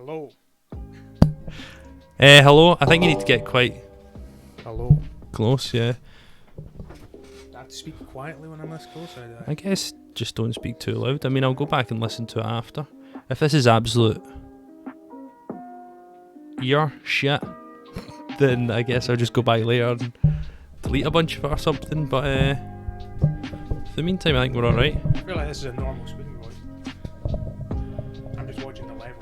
Hello. Hello. I think you need to get quite Hello. close, yeah. I have to speak quietly when I'm this close. I guess just don't speak too loud. I mean, I'll go back and listen to it after. If this is absolute ear shit, then I guess I'll just go back later and delete a bunch of it or something. But for the meantime, I think we're alright. I feel like this is a normal speaking voice. I'm just watching the level.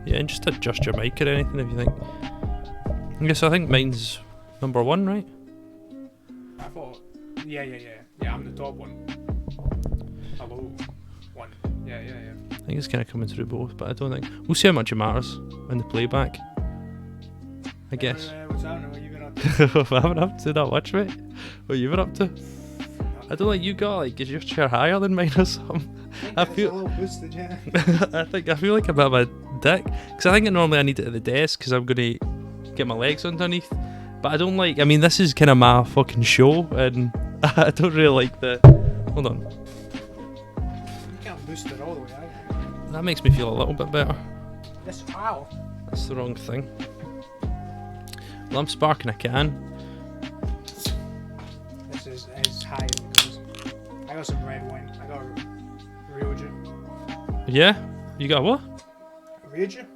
Yeah, and just adjust your mic or anything if you think. I think mine's number 1, right? I thought, yeah, I'm the top one. Hello, one. Yeah. I think it's kind of coming through both, but I don't think we'll see how much it matters in the playback. I guess. What's happening? What you been up to? I haven't up to that much, mate. What you been up to? I don't like you got like, is your chair higher than mine or something? I feel a little boosted, yeah. I feel like a bit of a dick because I think normally I need it at the desk because I'm gonna get my legs underneath. But I don't like. I mean, this is kind of my fucking show, and I don't really like the. Hold on. You can't boost it all the way out. That makes me feel a little bit better. Wow. That's the wrong thing. Well, I'm sparking a can. This is as high as it goes. I got some red wine. I got Rioja. Yeah, you got what? Rioja?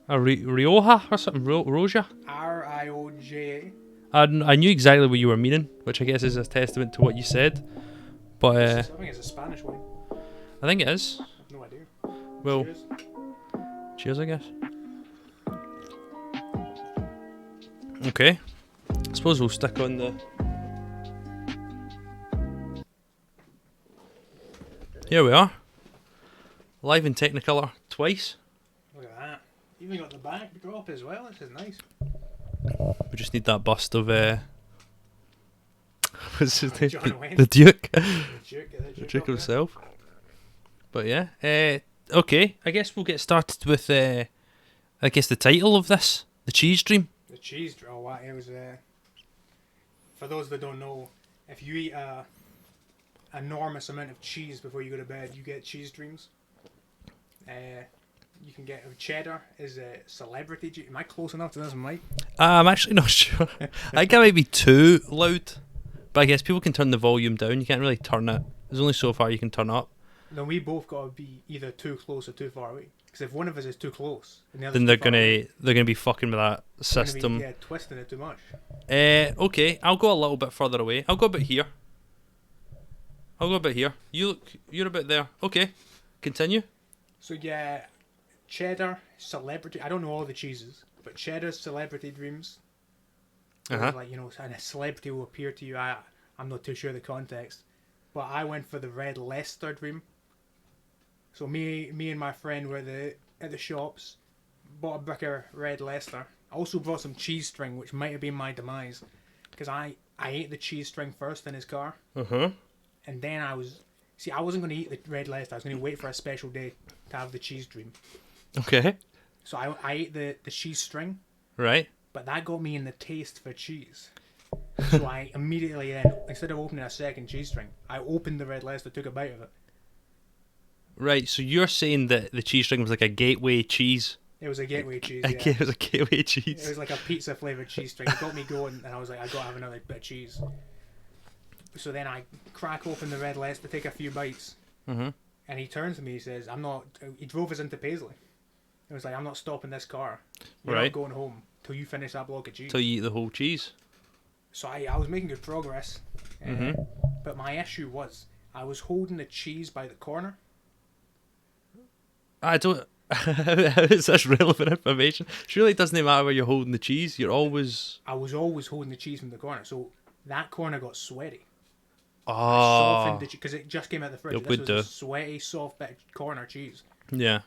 A Rioja or something? Roja? Rioja. I knew exactly what you were meaning, which I guess is a testament to what you said. But I think it's a Spanish wine. I think it is. I have no idea. Well, Cheers. cheers, I guess. Okay. I suppose we'll stick on the. Here we are. Live in Technicolor twice. Look at that. Even got the back drop as well. This is nice. We just need that bust of what's his name? John Wayne. The Duke. The The Duke up there. himself. But yeah. Okay. I guess we'll get started with I guess the title of this, The Cheese Dream. The cheese draw. Wow, it was. For those that don't know, if you eat a enormous amount of cheese before you go to bed, you get cheese dreams. You can get cheddar is a celebrity. Am I close enough to this mic? I'm actually not sure. I think I might be too loud, but I guess people can turn the volume down. You can't really turn it. There's only so far you can turn up. Then we both got to be either too close or too far away. Because if one of us is too close, and the other's Then too they're gonna be fucking with that far away, system. we're gonna be, twisting it too much. Okay, I'll go a little bit further away. I'll go a bit here. You're a bit there. Okay, continue. So yeah, cheddar celebrity. I don't know all the cheeses, but cheddar celebrity dreams. Uh-huh. Like, and a celebrity will appear to you. I'm not too sure the context, but I went for the red Leicester dream. So me and my friend were at the shops, bought a brick of red Leicester. I also bought some cheese string, which might have been my demise, because I ate the cheese string first in his car, and then I wasn't going to eat the red Leicester. I was going to wait for a special day to have the cheese dream. Okay. So I ate the cheese string, Right. but that got me in the taste for cheese. So I immediately then, instead of opening a second cheese string, I opened the red Leicester, took a bite of it. Right. So you're saying that the cheese string was like a gateway cheese? It was a gateway cheese, Okay, yeah. it was a gateway It cheese. was like a pizza flavoured cheese string. It got me going, and I was like, I got to have another bit of cheese. So then I crack open the red Leicester, take a few bites, Mhm. and he turns to me, he says, he drove us into Paisley. He was like, I'm not stopping this car. You're Right. not going home till you finish that block of cheese. Till you eat the whole cheese. So I was making good progress, Mhm. but my issue was I was holding the cheese by the corner. I don't. How is this relevant information? Surely it doesn't matter where you're holding the cheese. You're always. I was always holding the cheese from the corner, so that corner got sweaty. I Oh. softened the cheese because it just came out of the fridge. It This would was do. a sweaty, soft bit of corner cheese. Yeah.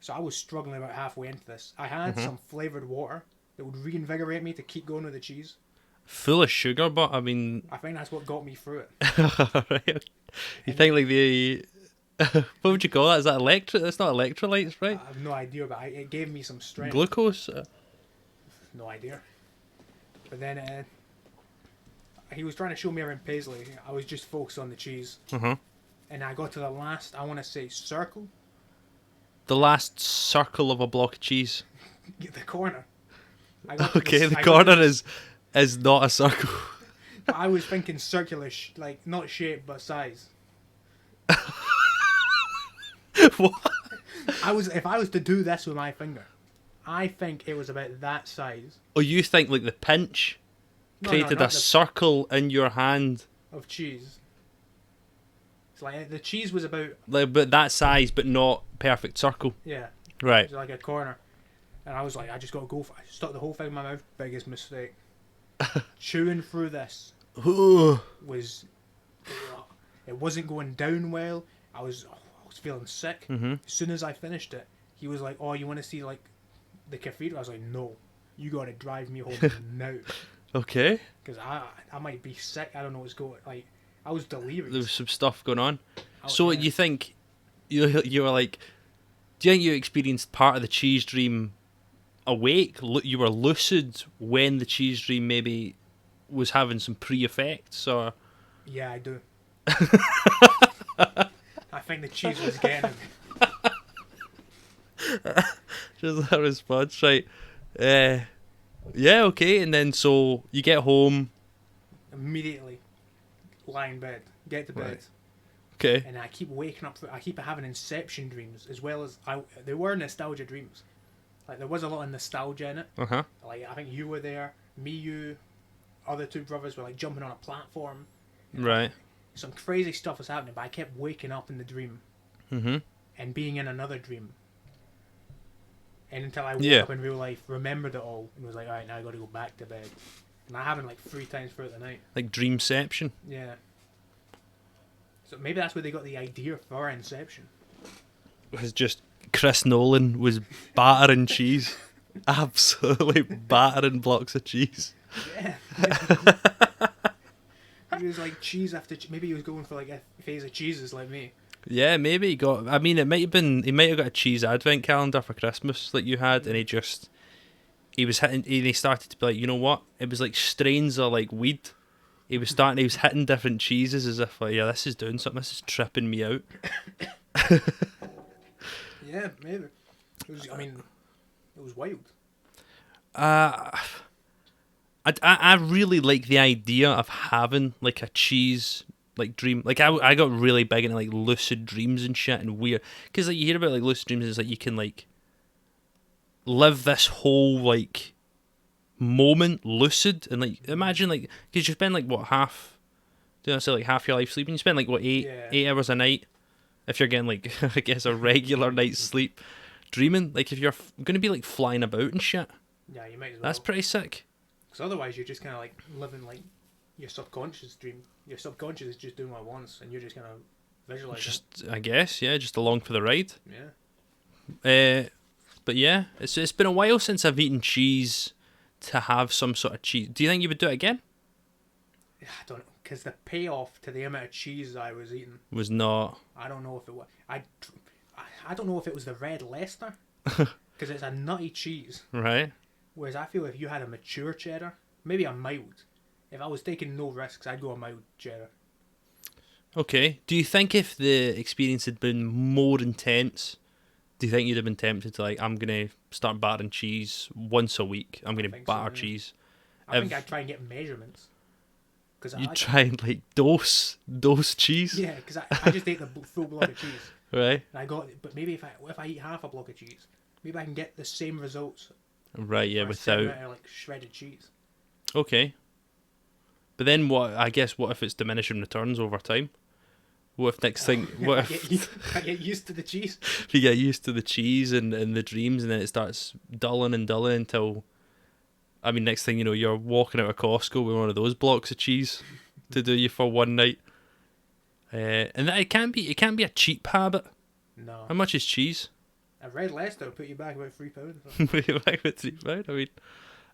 So I was struggling about halfway into this. I had some flavoured water that would reinvigorate me to keep going with the cheese. Full of sugar, but I mean. I think that's what got me through it. Right. You think like the. What would you call that? Is that electro? That's not electrolytes, right? I have no idea, but it gave me some strength. Glucose. No idea. But then he was trying to show me around Paisley. I was just focused on the cheese. Uh huh. And I got to the last, I want to say, circle. The last circle of a block of cheese. Get the corner. I got to Okay, the I got to corner is not a circle. But I was thinking circular, like not shape but size. What? If I was to do this with my finger, I think it was about that size. Oh, you think like the pinch created not a circle in your hand, of cheese. It's like the cheese was about like, but that size, but not perfect circle. yeah, Right. it was like a corner, and I was like, I just got to go for it. I stuck the whole thing in my mouth. Biggest mistake. Chewing through this was it wasn't going down well. I was feeling sick. Mm-hmm. As soon as I finished it, he was like, "Oh, you want to see like the cathedral?" I was like, "No, you got to drive me home now." Okay. Because I might be sick. I don't know what's going. Like I was delirious. There was some stuff going on. Oh, So yeah. you think you were like? Do you think you experienced part of the cheese dream awake? You were lucid when the cheese dream maybe was having some pre-effects, or? Yeah, I do. I think the cheese was getting him. Just that response, right? Yeah, okay. And then so you get home. Immediately, lie in bed, get to bed, Right. Okay. and I keep waking up. I keep having inception dreams as well as they were nostalgia dreams. Like there was a lot of nostalgia in it. Uh-huh. Like I think you were there, me, you, other two brothers were like jumping on a platform. Right. Some crazy stuff was happening, but I kept waking up in the dream Mm-hmm. and being in another dream. And until I woke Yeah. up in real life, remembered it all, and was like, alright, now I got to go back to bed. And that happened like 3 times throughout the night. Like dreamception. Yeah. So maybe that's where they got the idea for Inception. It was just Chris Nolan was battering cheese. Absolutely battering blocks of cheese. Yeah. He was like cheese after maybe he was going for like a phase of cheeses like me. Yeah, maybe he got. I mean, it might have been. He might have got a cheese advent calendar for Christmas like you had, and he was hitting. He started to be like, you know what? It was like strains of like weed. He was hitting different cheeses as if like, yeah, this is doing something. This is tripping me out. Yeah, maybe. I mean, it was wild. I really like the idea of having like a cheese like dream. Like I got really big into like lucid dreams and shit and weird, because like you hear about like lucid dreams, it's like you can like live this whole like moment lucid, and like imagine like, because you spend like what half, say like half your life sleeping. You spend like what eight hours a night if you're getting like I guess a regular night's sleep dreaming. Like if you're gonna be like flying about and shit, Yeah, you might as well. that's pretty sick. Because otherwise, you're just kind of like living like your subconscious dream. Your subconscious is just doing what it wants, and you're just kind of visualizing. Just I guess, yeah, just along for the ride. Yeah. But yeah, it's been a while since I've eaten cheese to have some sort of cheese. Do you think you would do it again? I don't know, because the payoff to the amount of cheese I was eating, Was not. I don't know if it was. I don't know if it was the red Leicester, because it's a nutty cheese. Right. Whereas I feel if you had a mature cheddar, maybe a mild. If I was taking no risks, I'd go a mild cheddar. Okay. Do you think if the experience had been more intense, do you think you'd have been tempted to like, I'm gonna start battering cheese once a week? I'm gonna think batter so, yeah. cheese. I think I'd try and get measurements. Cause You try and like dose cheese. Yeah, because I just ate the full block of cheese. Right. And I got, but maybe if I eat half a block of cheese, maybe I can get the same results. Right. Yeah. for a certain Without. amount of, like shredded cheese. Okay. But then what? I guess what if it's diminishing returns over time? What if next thing? What if I get used to the cheese? you get used to the cheese and the dreams, and then it starts dulling and dulling until, I mean, next thing you know, you're walking out of Costco with one of those blocks of cheese to do you for one night. And that it can't be a cheap habit. No. How much is cheese? A red Leicester will put you back about £3. Back with £3. I mean,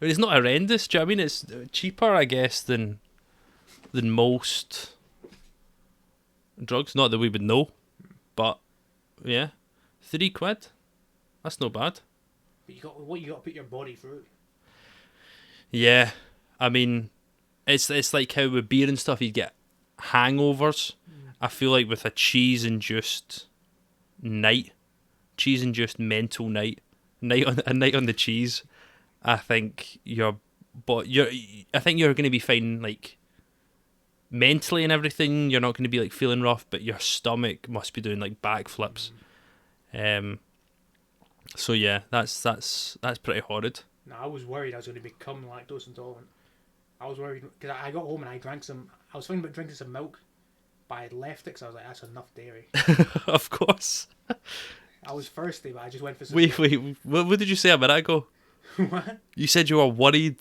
it's not horrendous. Do you know what I mean? It's cheaper, I guess, than most drugs. Not that we would know, but yeah, £3. That's not bad. But you got to put your body through. Yeah, I mean, it's like how with beer and stuff you get hangovers. I feel like with a cheese induced night, cheese-induced mental a night on the cheese, I think I think you're going to be fine, like, mentally and everything. You're not going to be like feeling rough, but your stomach must be doing like backflips. So yeah, that's pretty horrid. No, I was worried I was going to become lactose intolerant. I was worried because I got home and I drank some. I was thinking about drinking some milk, but I left it because I was like, that's enough dairy. Of course. I was thirsty, but I just went for some. Wait, what did you say a minute ago? What? You said you were worried.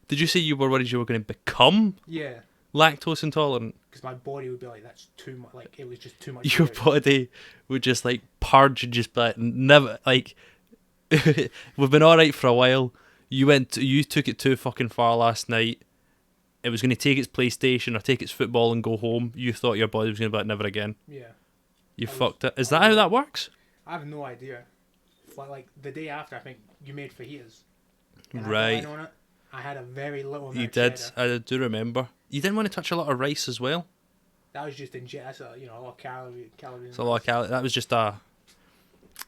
Did you say you were worried you were going to become Yeah. lactose intolerant? Because my body would be like, that's too much. Like, it was just too much. Your dairy. body would just like purge and just be like, never, like, we've been alright for a while. You took it too fucking far last night. It was going to take its PlayStation or take its football and go home. You thought your body was going to be like, never again. Yeah. You fucked it. Is that how that works? I have no idea. But like the day after, I think you made fajitas. Right. On it. I had a very little. You did. I do remember. You didn't want to touch a lot of rice as well. That was just that's a lot of calories. It's a lot of calories. That was just that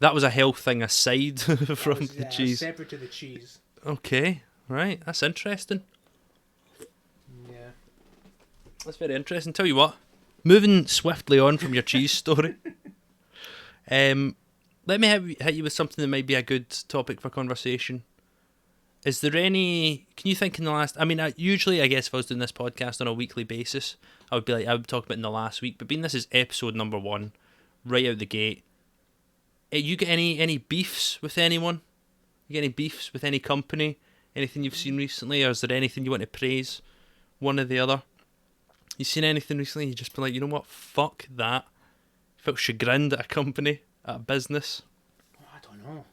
was a health thing aside from the cheese. Separate to the cheese. Okay, right. That's interesting. Yeah. That's very interesting. Tell you what, moving swiftly on from your cheese story. Let me hit you with something that might be a good topic for conversation. Is there any? Can you think in the last? I mean, usually, I guess if I was doing this podcast on a weekly basis, I would talk about in the last week. But being this is episode number 1, right out the gate, you get any beefs with anyone? You get any beefs with any company? Anything you've seen recently, or is there anything you want to praise? One or the other. You seen anything recently? You just been like, you know what? Fuck that. Felt chagrined at a company, at a business. Oh, I don't know.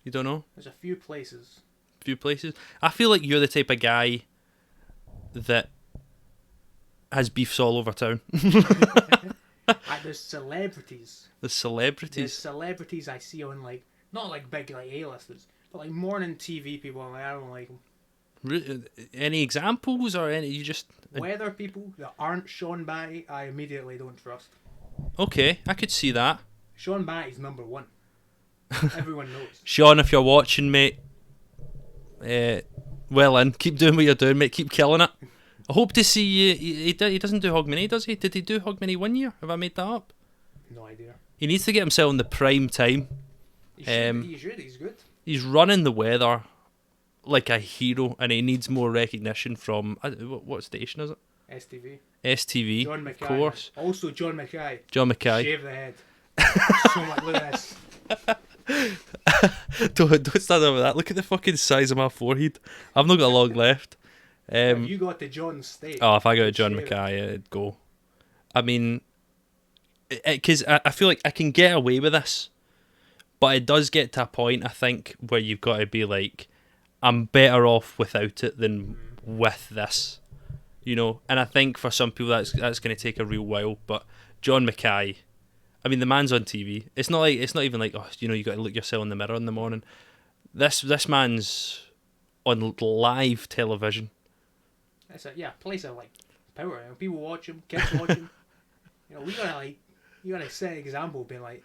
You don't know? There's a few places. Few places. I feel like you're the type of guy that has beefs all over town. There's celebrities. There's celebrities. There's celebrities I see on like not like big like A-listers, but like morning TV people. I'm like, I don't like them. Any examples or any? You just weather people that aren't Sean Batty, I immediately don't trust. Okay, I could see that. Sean Batty's number 1. Everyone knows. Sean, if you're watching, mate, well in. Keep doing what you're doing, mate. Keep killing it. I hope to see you. He doesn't do Hogmanay, does he? Did he do Hogmanay 1 year? Have I made that up? No idea. He needs to get himself in the prime time. He should. He's good. He's running the weather like a hero, and he needs more recognition from what station is it? STV. STV. John Mackay. Of course. Also John Mackay. John Mackay. Shave the head. So much. Look at this. Don't stand over that. Look at the fucking size of my forehead. I've not got long left. If you got to John State. Oh, if I got to John Mackay, it'd go. I mean, because I feel like I can get away with this, but it does get to a point, I think, where you've got to be like, I'm better off without it than with this, you know. And I think for some people that's going to take a real while. But John Mackay, I mean, the man's on TV. It's not even like, oh, you know, you got to look yourself in the mirror in the morning. This man's on live television. That's place of like power. You know, people watch him, kids watch him. You know, you gotta set an example, being like,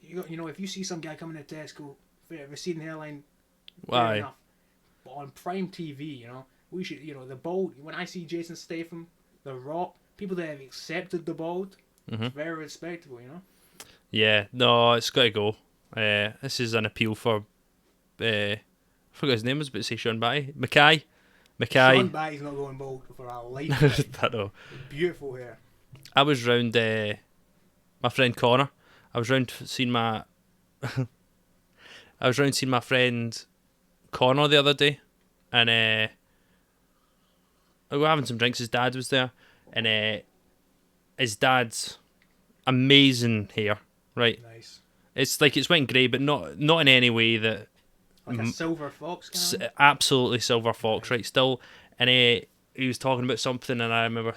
you know, if you see some guy coming to Tesco, receding hairline, fair enough. But on prime TV, you know, we should, you know, the bald. When I see Jason Statham, The Rock, people that have accepted the bald, it's very respectable, you know. Yeah, no, it's got to go. This is an appeal for. I forgot his name. I was about to say Sean Batty. Mackay. Sean Batty's not going bald for a lifetime. I know. Beautiful hair. I was round my friend Connor. I was round seeing my friend Connor the other day, and we were having some drinks. His dad was there, and his dad's amazing hair, right? Nice. It's like it's went grey, but not in any way that. Like a silver fox kind of? Absolutely silver fox, right? Still, and he was talking about something, and I remember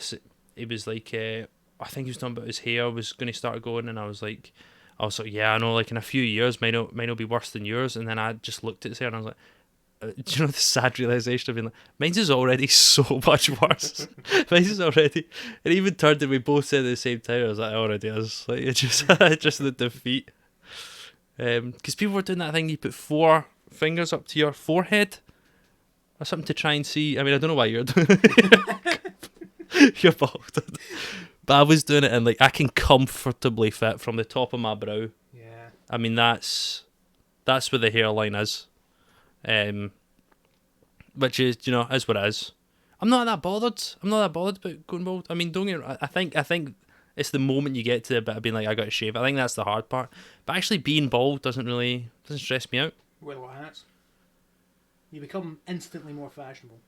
he was like, I think he was talking about his hair was going to start going, and I was like, yeah, I know, like in a few years, might not be worse than yours. And then I just looked at his hair, and I was like, do you know the sad realization of being like, mine's is already so much worse. Mine's is already. It even turned to we both said at the same time. I was like, it already is. Like, it's just the defeat. Because people were doing that thing, you put 4 fingers up to your forehead or something to try and see. I mean, I don't know why you're doing it. You're bald. But I was doing it, and like I can comfortably fit from the top of my brow. Yeah. I mean, that's where the hairline is. Which is, is what it is. I'm not that bothered. I'm not that bothered about going bald. I mean, don't get. I think it's the moment you get to the bit of being like, I got to shave. I think that's the hard part. But actually, being bald doesn't stress me out. Wear a lot of hats. You become instantly more fashionable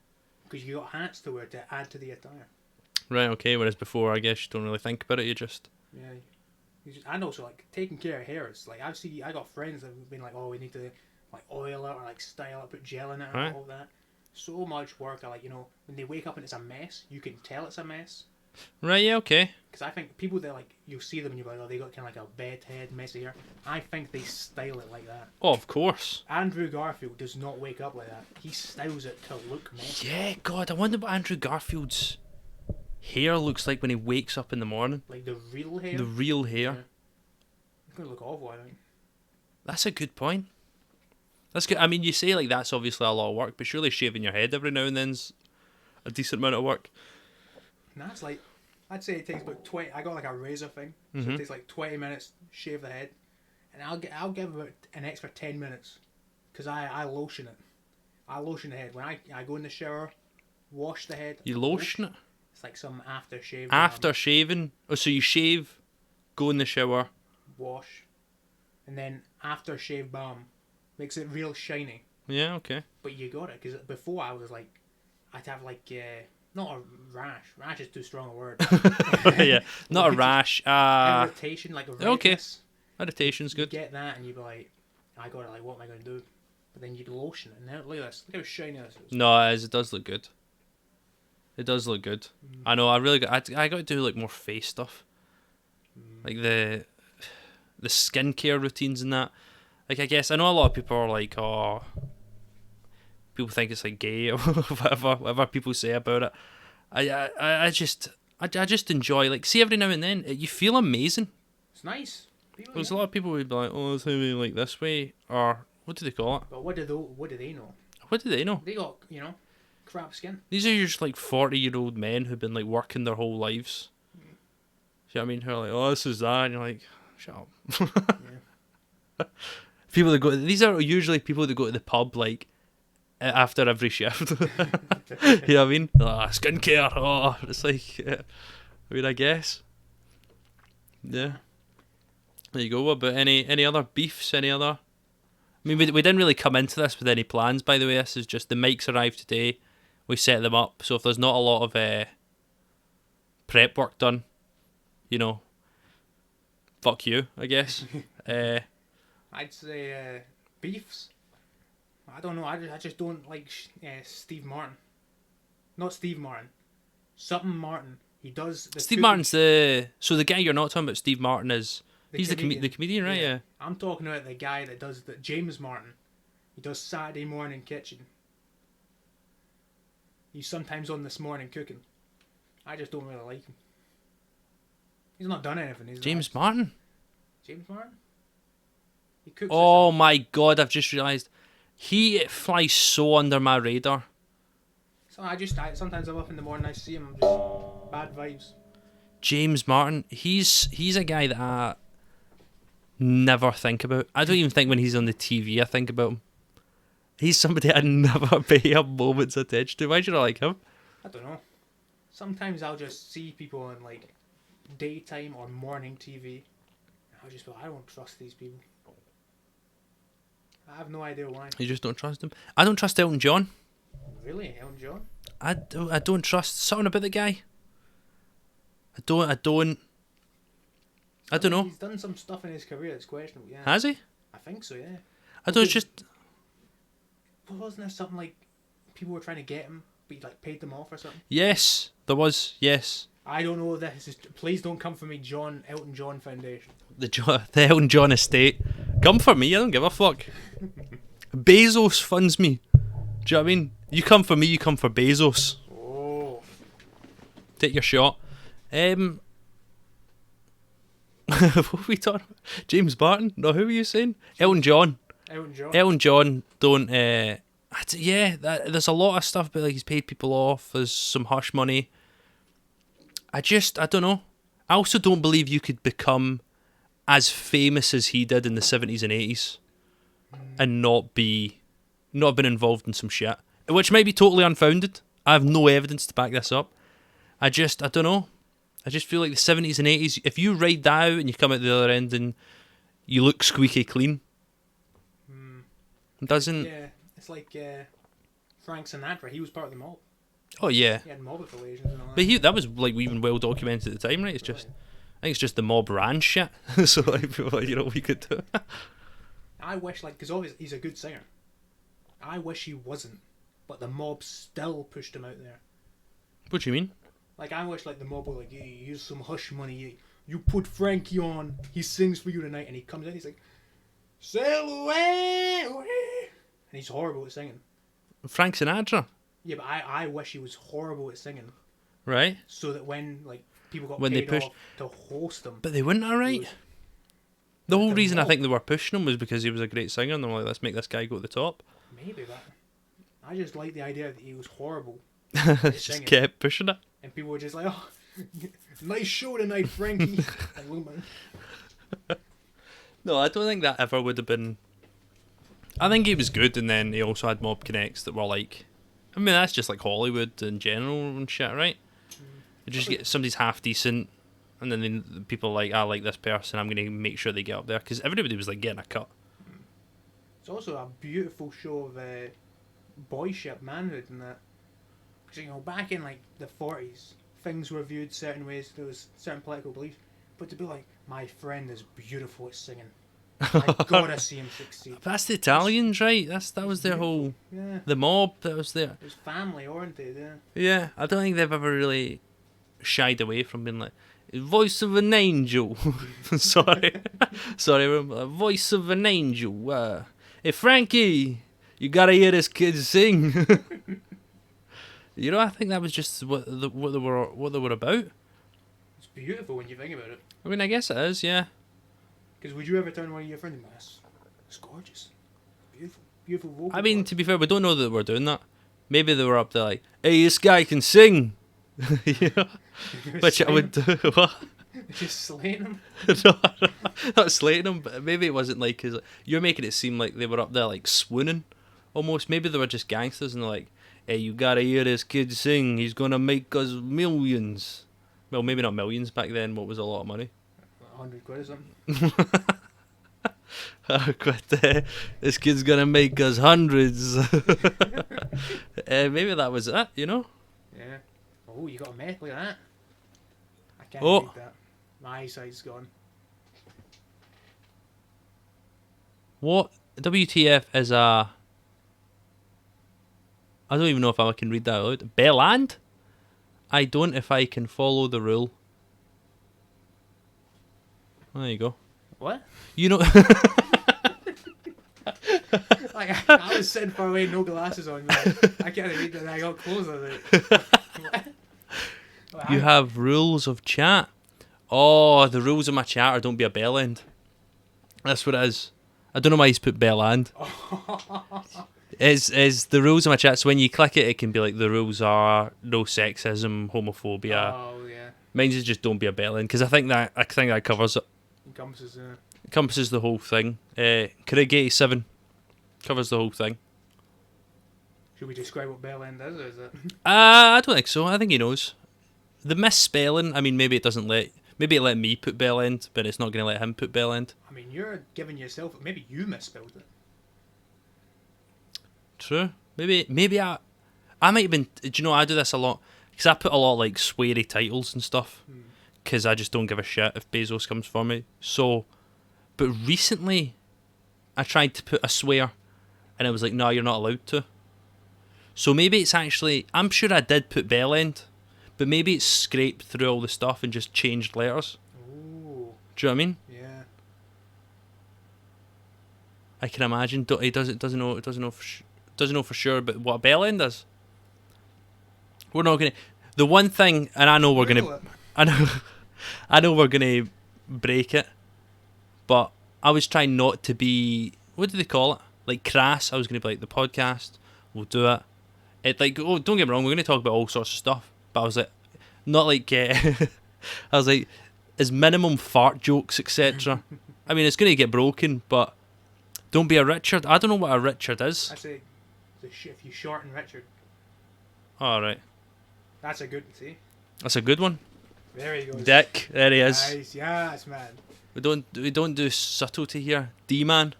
because you got hats to wear to add to the attire. Right. Okay. Whereas before, I guess you don't really think about it. You just. Yeah. And also like taking care of hair. It's like I got friends that have been like, oh, we need to like oil it or like style it, put gel in it, and all that. So much work. I like when they wake up and it's a mess, you can tell it's a mess. Right, yeah, okay. Because I think people that like, you'll see them and you're like, oh, they got kind of like a bed head, messy hair. I think they style it like that. Oh, of course. Andrew Garfield does not wake up like that. He styles it to look messy. Yeah, God, I wonder what Andrew Garfield's hair looks like when he wakes up in the morning. Like the real hair? The real hair. Yeah. It's going to look awful, I think. That's a good point. That's good. I mean, you say like that's obviously a lot of work, but surely shaving your head every now and then's a decent amount of work. Nah, it's like, I'd say it takes about 20. I got like a razor thing, so it takes like 20 minutes shave the head, and I'll give about an extra 10 minutes, because I lotion it. I lotion the head when I go in the shower, wash the head. You lotion it? It's like some aftershave. After shaving? Oh, so you shave, go in the shower, wash, and then aftershave balm makes it real shiny. Yeah, okay. But you got it, because before I was like, I'd have like. Not a rash. Rash is too strong a word. Yeah, not a rash. Irritation, like a redness. Okay. Irritation's good. You get that and you'd be like, I got it, like, what am I going to do? But then you'd lotion it. And now, look at this. Look how shiny this is. No, it does look good. It does look good. I know, I got to do like more face stuff. Like the skincare routines and that. Like, I guess, I know a lot of people are like, oh... People think it's like gay or whatever people say about it. I just enjoy, like, see, every now and then you feel amazing. It's nice. There's a lot of people who'd be like, oh, it's how we like this way, or what do they call it? But what do they know? What do they know? They got crap skin. These are just like 40-year-old men who've been like working their whole lives. See what I mean? Who are like, oh, this is that, and you're like, shut up. Yeah. People that these are usually people that go to the pub like after every shift. You know what I mean? Skincare. Oh, it's like, I mean, I guess. Yeah. There you go. What about any other beefs? Any other? I mean, we didn't really come into this with any plans, by the way. This is just the mics arrived today. We set them up. So if there's not a lot of prep work done, fuck you, I guess. I'd say beefs. I don't know. I just don't like Steve Martin. Not Steve Martin. Something Martin. He does. Steve Martin's the guy you're not talking about. Steve Martin is he's the comedian, right? Yeah. I'm talking about the guy that does James Martin. He does Saturday Morning Kitchen. He's sometimes on This Morning Cooking. I just don't really like him. He's not done anything. James Martin. James Martin. He cooks. Oh my God! I've just realised. He flies so under my radar. So sometimes I'm up in the morning, I see him, I'm just bad vibes. James Martin, he's a guy that I never think about. I don't even think when he's on the TV I think about him. He's somebody I never pay a moment's attention to. Why should I like him? I don't know. Sometimes I'll just see people on like daytime or morning TV. I'll just be like, I don't trust these people. I have no idea why. You just don't trust him? I don't trust Elton John. Really? Elton John? I don't trust something about the guy. I don't know. He's done some stuff in his career that's questionable, yeah. Has he? I think so, yeah. I don't just... Wasn't there something like people were trying to get him, but he like paid them off or something? Yes, there was, yes. I don't know if this is... Please don't come for me, Elton John Foundation. The Elton John estate. Come for me, I don't give a fuck. Bezos funds me. Do you know what I mean? You come for me, you come for Bezos. Oh. Take your shot. what were we talking about? James Barton? No, who were you saying? Elton John. Elton John. Elton John don't. There's a lot of stuff, but like he's paid people off. There's some hush money. I don't know. I also don't believe you could become as famous as he did in the 70s and 80s and not have been involved in some shit, which might be totally unfounded. I have no evidence to back this up. I don't know. I just feel like the 70s and 80s, if you ride that out and you come out the other end and you look squeaky clean, it doesn't... Yeah, it's like Frank Sinatra. He was part of the mob. Oh, yeah. He had mob affiliations and all that. But that was like even well documented at the time, right? It's just... I think it's just the mob ran shit. So, like, you know, we could do. I wish, like, because obviously he's a good singer. I wish he wasn't, but the mob still pushed him out there. What do you mean? Like, I wish, like, the mob were like, hey, here's some hush money. You put Frankie on. He sings for you tonight. And he comes in, he's like, sail away, away. And he's horrible at singing. Frank Sinatra? Yeah, but I wish he was horrible at singing. Right. So that when, like, people got when paid they pushed... off to host him. But they weren't, alright. The whole reason I think they were pushing him was because he was a great singer, and they were like, let's make this guy go to the top. Maybe, but I just like the idea that he was horrible. Just kept pushing it. And people were just like, oh, nice show tonight, Frankie. Like, look, man. No, I don't think that ever would have been... I think he was good, and then he also had mob connects that were like... I mean, that's just like Hollywood in general and shit, right? You just get somebody's half decent, and then the people are like, I like this person, I'm going to make sure they get up there, because everybody was like getting a cut. It's also a beautiful show of boyship, manhood, and that. Because, you know, back in like the 40s, things were viewed certain ways, there was certain political beliefs, but to be like, my friend is beautiful at singing, I gotta see him succeed. That's the Italians, right? That was their whole... Yeah. The mob that was there. It was family oriented, yeah. Yeah, I don't think they've ever really shied away from being like, voice of an angel. Sorry, voice of an angel. Hey Frankie, you gotta hear this kid sing. You know, I think that was just what they were about. It's beautiful when you think about it. I mean, I guess it is, yeah. Because would you ever turn one of your friends and go, it's gorgeous, beautiful, beautiful vocal. I mean, to be fair, we don't know that we're doing that. Maybe they were up there like, hey, this guy can sing. You know? Which I would do. What? Just slaying him? No, not slating him, but maybe it wasn't like... Cause you're making it seem like they were up there like swooning, almost. Maybe they were just gangsters and they're like, hey, you gotta hear this kid sing, he's gonna make us millions. Well, maybe not millions back then, what was a lot of money? 100 quid or something. But, this kid's gonna make us hundreds. Maybe that was it, you know? Yeah. Oh, you got a meth, look at that. I can't read that. My eyesight's gone. What? WTF is a... I don't even know if I can read that out loud. Belland? I don't if I can follow the rule. There you go. What? You know... Like, I was sitting far away, no glasses on. Like, I can't read that. I got clothes on it. You have rules of chat. Oh, the rules of my chat are don't be a bell end. That's what it is. I don't know why he's put bell end. Is the rules of my chat, so when you click it, it can be like the rules are no sexism, homophobia. Oh, yeah. Mine's is just don't be a bell end, because I think that covers it. Encompasses the whole thing. Craig 87 covers the whole thing. Should we describe what bell end is, or is it? I don't think so. I think he knows. The misspelling, I mean, maybe it let me put bell end, but it's not going to let him put bell end. I mean, you're giving yourself... Maybe you misspelled it. True. Maybe I might have been... Do you know, I do this a lot, because I put a lot of, like, sweary titles and stuff, because I just don't give a shit if Bezos comes for me. So, but recently, I tried to put a swear, and I was like, no, you're not allowed to. So maybe it's actually... I'm sure I did put bell end, but maybe it's scraped through all the stuff and just changed letters. Ooh. Do you know what I mean? Yeah. I can imagine. He doesn't know for sure, but what a bell end is. We're not gonna... The one thing, and I know we're gonna... I know we're gonna break it. But I was trying not to be, what do they call it? Like crass. I was going to be like, the podcast, we'll do it. It like, oh, don't get me wrong, we're going to talk about all sorts of stuff. But I was like, not like, I was like, as minimum fart jokes, etc. I mean, it's going to get broken, but don't be a Richard. I don't know what a Richard is. I say, if you shorten Richard. All right. That's a good, see? That's a good one. There he goes. Dick, there he is. Nice, yes, man. We don't do subtlety here. D-man.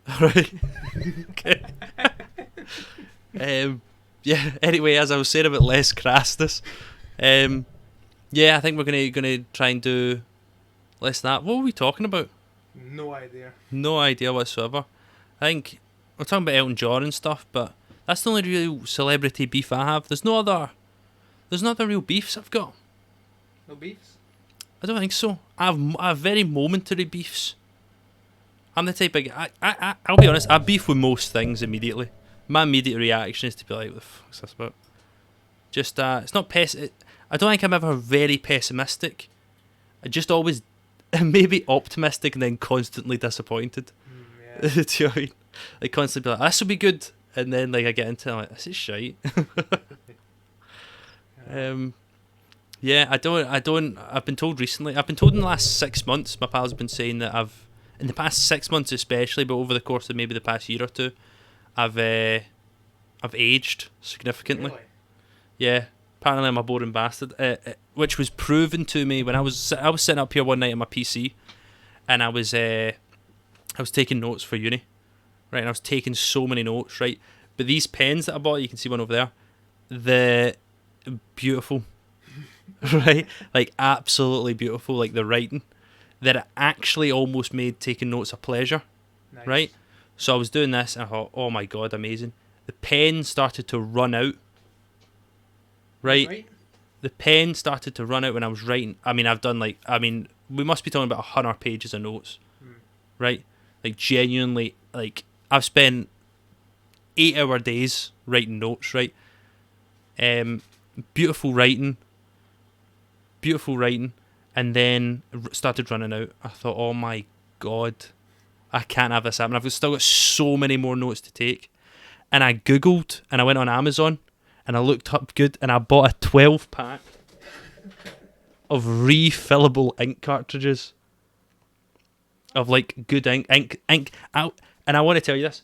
Alright. Okay. Yeah, anyway, as I was saying about less crassness, yeah, I think we're gonna try and do less than that. What were we talking about? No idea. No idea whatsoever. I think we're talking about Elton John and stuff, but that's the only real celebrity beef I have. There's no other real beefs I've got. No beefs? I don't think so. I have very momentary beefs. I'm the type of guy, I'll be honest, I beef with most things immediately. My immediate reaction is to be like, what the fuck's this about? Just, it's not I don't think I'm ever very pessimistic. I just always, maybe optimistic and then constantly disappointed. Yeah. Do you know what I mean? Like constantly be like, this will be good. And then like I get into it, I'm like, this is shite. Yeah, I've been told recently, I've been told in the last 6 months, my pals have been saying that in the past 6 months especially, but over the course of maybe the past year or two, I've aged significantly. Really? Yeah, apparently I'm a boring bastard, which was proven to me when I was sitting up here one night on my PC, and I was taking notes for uni, right, and I was taking so many notes, right, but these pens that I bought, you can see one over there, they're beautiful. Right, like absolutely beautiful, like the writing, that it actually almost made taking notes a pleasure. Nice. Right, so I was doing this and I thought, oh my god, amazing. The pen started to run out. Right, the pen started to run out when I was writing. I mean, we must be talking about 100 pages of notes. Right, like genuinely, like I've spent 8-hour days writing notes. Right, beautiful writing, and then started running out. I thought, oh my god, I can't have this happen. I've still got so many more notes to take. And I googled, and I went on Amazon, and I looked up good, and I bought a 12-pack of refillable ink cartridges. Of like good ink out. And I want to tell you this,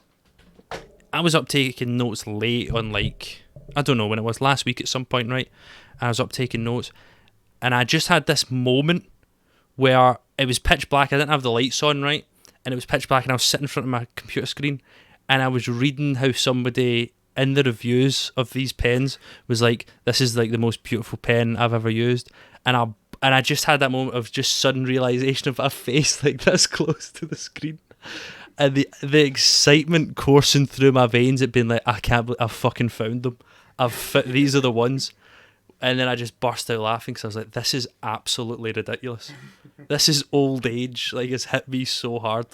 I was up taking notes late on, like, I don't know when it was, last week at some point, right? I was up taking notes, and I just had this moment where it was pitch black. I didn't have the lights on, right? And it was pitch black, and I was sitting in front of my computer screen, and I was reading how somebody in the reviews of these pens was like, this is like the most beautiful pen I've ever used. And I just had that moment of just sudden realisation of a face like this close to the screen. And the excitement coursing through my veins, it being like, I can't believe I've fucking found them. These are the ones. And then I just burst out laughing because I was like, this is absolutely ridiculous. This is old age. Like, it's hit me so hard.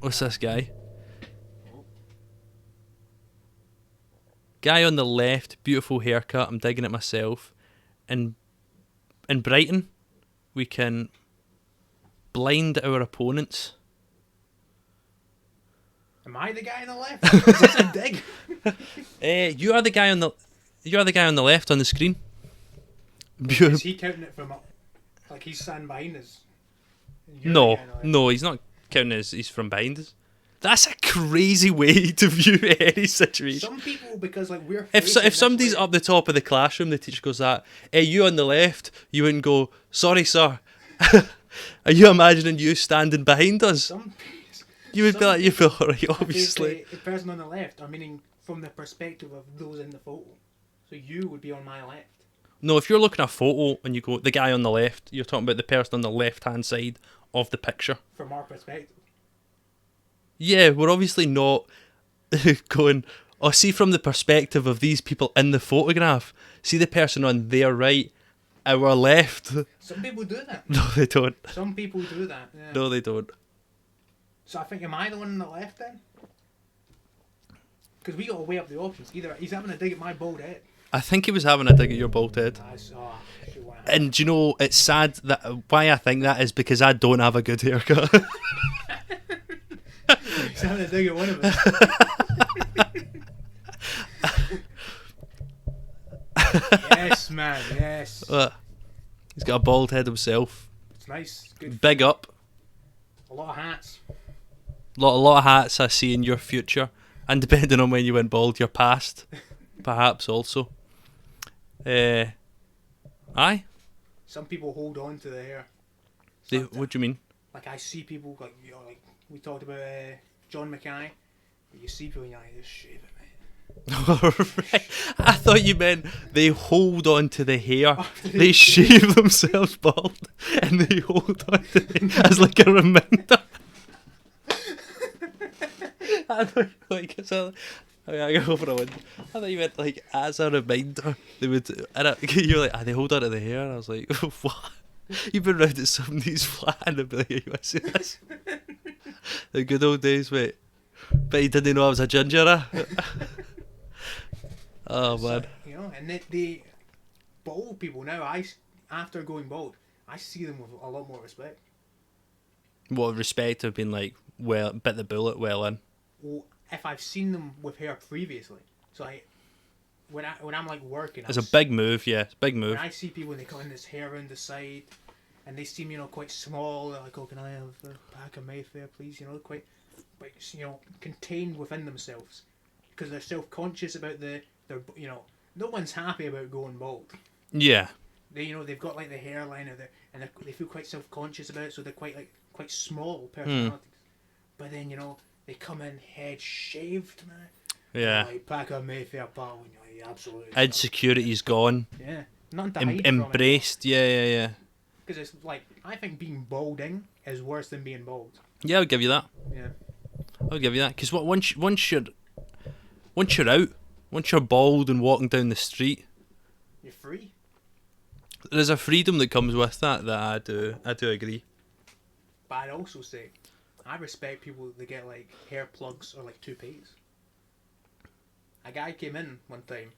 What's this guy? Guy on the left, beautiful haircut. I'm digging it myself. And in Brighton, we can blind our opponents. Am I the guy on the left? Is this a dig? You are the guy on the left on the screen. Is he counting it from up? Like he's standing behind us? No, he's not counting as he's from behind us. That's a crazy way to view any situation. Some people, because like we're if somebody's up the top of the classroom, the teacher goes that, hey, you on the left, you wouldn't go, sorry sir, are you imagining you standing behind us? You would be like, you feel alright, obviously. The person on the left, I'm meaning from the perspective of those in the photo. So you would be on my left. No, if you're looking at a photo and you go, the guy on the left, you're talking about the person on the left-hand side of the picture. From our perspective. Yeah, we're obviously not going, oh, see from the perspective of these people in the photograph. See the person on their right, our left. Some people do that. No, they don't. Some people do that, yeah. No, they don't. So I think, am I the one on the left then? Because we got to weigh up the options. Either he's having a dig at my bald head. I think he was having a dig at your bald head. And do you know, it's sad that why I think that is because I don't have a good haircut. He's having a dig at one of us. Yes, man. Yes. He's got a bald head himself. It's nice. Good. Big up. A lot of hats. A lot of hats I see in your future, and depending on when you went bald, your past, perhaps also. Aye. Some people hold on to the hair. What do you mean? Like I see people like like we talked about John Mackay. You see people and you're like, just shave it, mate. Right. I thought you meant they hold on to the hair. They shave themselves bald and they hold on to it as like a reminder. I thought like I go for a win. I thought you meant like as a reminder they would. And you're like, they hold on to the hair. And I was like, what? You've been round at somebody's flat and they'll be like, you want to see this? The good old days, mate. But he didn't know I was a ginger. Oh man. You know, and they bald people now. After going bald, I see them with a lot more respect. What respect have been like? Well, bit the bullet well in. Well, if I've seen them with hair previously, so when I'm like working, It's a big move, yeah. It's a big move. When I see people and they cut in this hair around the side, and they seem quite small. They're like, oh, can I have a pack of Mayfair, please? Quite contained within themselves because they're self-conscious about their no one's happy about going bald. Yeah. They've got like the hairline and they feel quite self-conscious about it, so they're quite small personalities. But then they come in head shaved, man. Yeah. Like pack of Mayfair, pal. And you're like, absolutely. Insecurity's gone. Yeah. Nothing to hide Embraced. from it. Yeah. Because it's like I think being balding is worse than being bald. Yeah, I'll give you that. Yeah. I'll give you that because once you're out, once you're bald and walking down the street, you're free. There's a freedom that comes with that I do agree. But I'd also say I respect people that get like hair plugs or like toupees. A guy came in one time,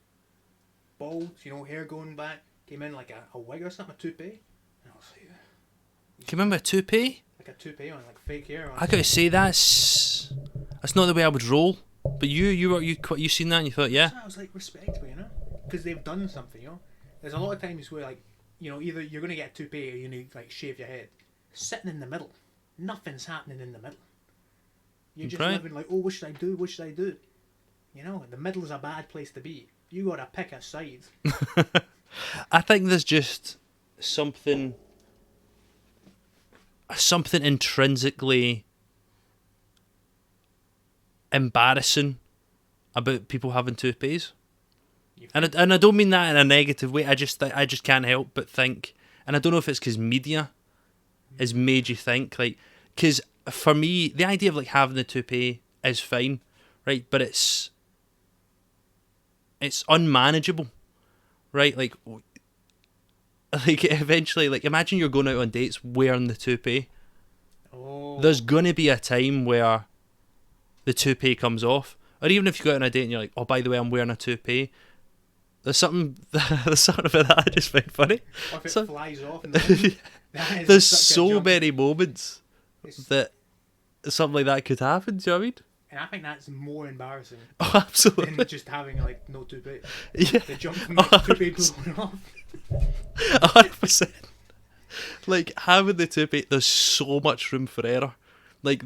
bald, hair going back, came in like a wig or something, a toupee, and I was like, can you remember a toupee? Like a toupee on, like fake hair on. I gotta say that's not the way I would roll. But you seen that and you thought, yeah. So I was like, respectful, because they've done something, There's a lot of times where like, either you're gonna get a toupee or you need to like shave your head. Sitting in the middle, nothing's happening in the middle. You're just living like, oh, what should I do? What should I do? The middle is a bad place to be. You gotta pick a side. I think there's just something intrinsically embarrassing about people having toupees, and I don't mean that in a negative way. I just can't help but think, and I don't know if it's because media has made you think like, because for me the idea of like having the toupee is fine, right? But it's unmanageable, right? Like eventually, like imagine you're going out on dates wearing the toupee. Oh. There's gonna be a time where the toupee comes off, or even if you go out on a date and you're like, oh, by the way, I'm wearing a toupee. There's something about that I just find funny. Or if it flies off. In the there's so many moments that something like that could happen. Do you know what I mean? And I think that's more embarrassing. Oh, absolutely. Than just having like no toupee. Yeah. The jump from the toupee blowing off. 100%. Like having the toupee, there's so much room for error. Like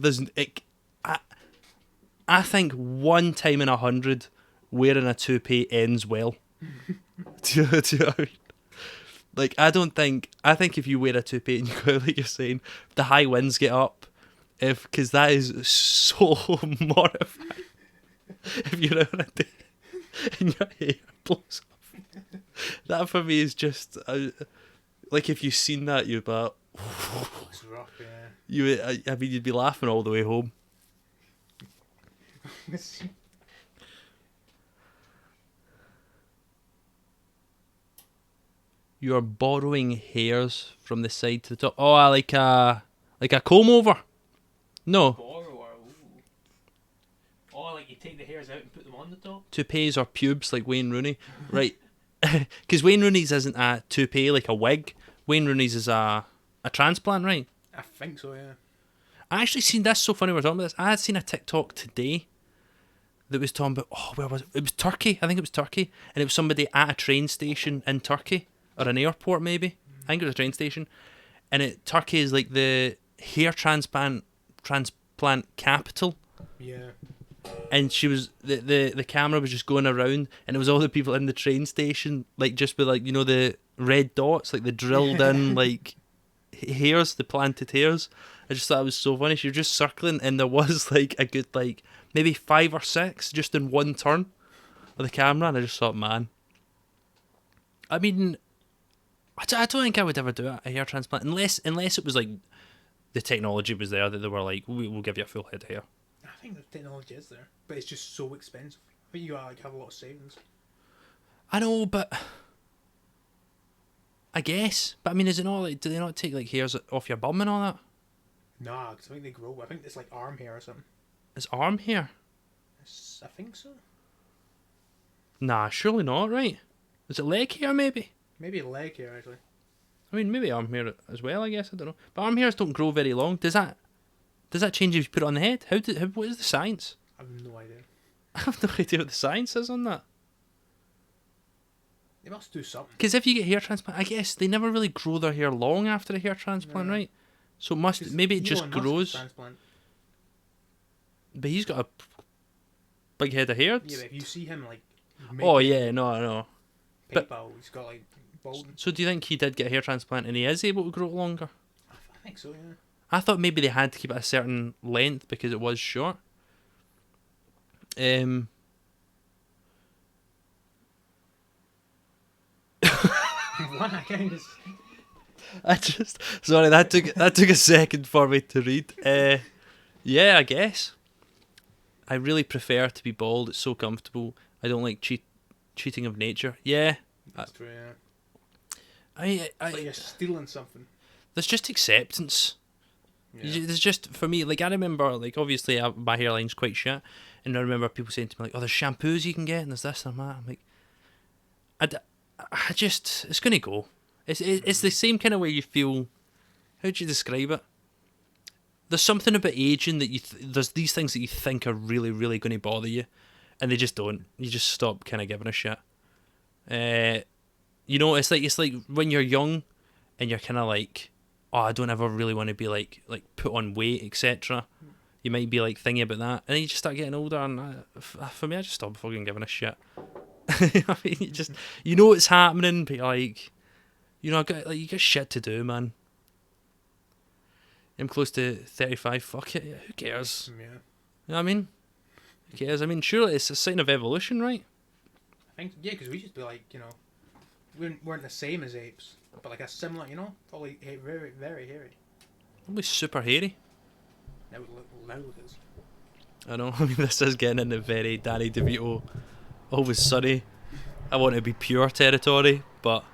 I think one time in 100 wearing a toupee ends well. do you know what I mean? Like I think if you wear a toupee and you go like you're saying, the high winds get up, because that is so mortifying. If you're out on a date and your hair blows off, that for me is just like if you've seen that you'd be like, it's rough, yeah. You'd be laughing all the way home. You're borrowing hairs from the side to the top. Oh, like a comb over. No. Borrower. Ooh. Oh, like you take the hairs out and put them on the top. Toupees or pubes like Wayne Rooney, right? because Wayne Rooney's isn't a toupee like a wig. Wayne Rooney's is a transplant, right? I think so, yeah. I actually seen this, so funny we're talking about this. I had seen a TikTok today that was talking about, where was it? It was Turkey. I think it was Turkey. And it was somebody at a train station in Turkey, or an airport maybe. I think it was a train station. And Turkey is like the hair transplant capital. Yeah. And she was, the camera was just going around, and it was all the people in the train station, like just with like, you know, the red dots, like the drilled in like hairs, the planted hairs. I just thought it was so funny. She was just circling, and there was like a good like maybe 5 or 6 just in one turn of the camera, and I just thought, man. I mean, I don't think I would ever do a hair transplant unless it was like the technology was there that they were like, we'll give you a full head of hair. I think the technology is there, but it's just so expensive. I think you gotta like have a lot of savings. I know, but I guess. But I mean, is it not like, do they not take like hairs off your bum and all that? Nah, because I think they grow. I think it's like arm hair or something. It's arm hair? I think so. Nah, surely not, right? Is it leg hair maybe? Maybe leg hair actually. I mean, maybe arm hair as well, I guess, I don't know. But arm hairs don't grow very long. Does that change if you put it on the head? What is the science? I have no idea. I have no idea what the science is on that. They must do something. Because if you get hair transplant, I guess they never really grow their hair long after a hair transplant, right? So it must, maybe it just grows. But he's got a big head of hair. Yeah, but if you see him like... Oh yeah, no. PayPal, he's got like balding. So do you think he did get a hair transplant and he is able to grow it longer? I think so, yeah. I thought maybe they had to keep it a certain length because it was short. What? I just sorry, that took a second for me to read. Yeah, I guess. I really prefer to be bald. It's so comfortable. I don't like cheating of nature. Yeah. That's true, yeah. It's like you're stealing something. There's just acceptance. Yeah. There's just, for me, like I remember, like obviously my hairline's quite shit, and I remember people saying to me like, "Oh, there's shampoos you can get, and there's this and that." I'm like, I just, it's gonna go. It's the same kind of way you feel. How do you describe it? There's something about aging that there's these things that you think are really, really going to bother you, and they just don't. You just stop kind of giving a shit. You know, it's like when you're young, and you're kind of like, oh, I don't ever really want to be like put on weight, etc. You might be like thinking about that, and then you just start getting older, and for me, I just stop fucking giving a shit. I mean, you know what's happening, but like, you know, you got shit to do, man. I'm close to 35. Fuck it, yeah, who cares? Yeah. You know what I mean? Who cares? I mean, surely it's a sign of evolution, right? I think, yeah, because we used to be like, you know, we weren't the same as apes, but like a similar, you know, probably very, very hairy. Probably super hairy. Now look at us. I know. I mean, this is getting into very Danny DeVito, always sunny. I want to be pure territory, but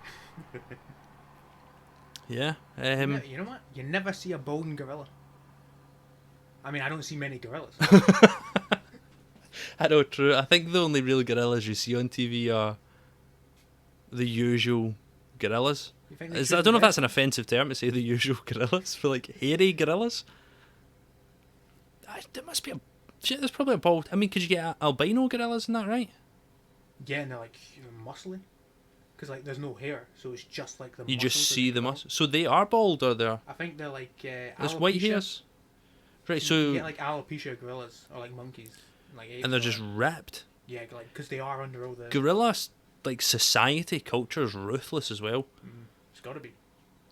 yeah. You know what? You never see a balding gorilla. I mean, I don't see many gorillas. I know, true. I think the only real gorillas you see on TV are the usual gorillas. I don't know if that's an offensive term to say the usual gorillas, for like hairy gorillas. There must be there's probably a bald. I mean, could you get albino gorillas in that, right? Yeah, and they're like, you know, muscly. Because like there's no hair, so it's just like the. You just see the muscle. So they are bald, or they're? I think they're like. There's white hairs. Right, so. You get like alopecia gorillas or like monkeys, like apes, and they're just ripped. Yeah, like because they are under all the. Gorillas, like society, culture is ruthless as well. It's got to be.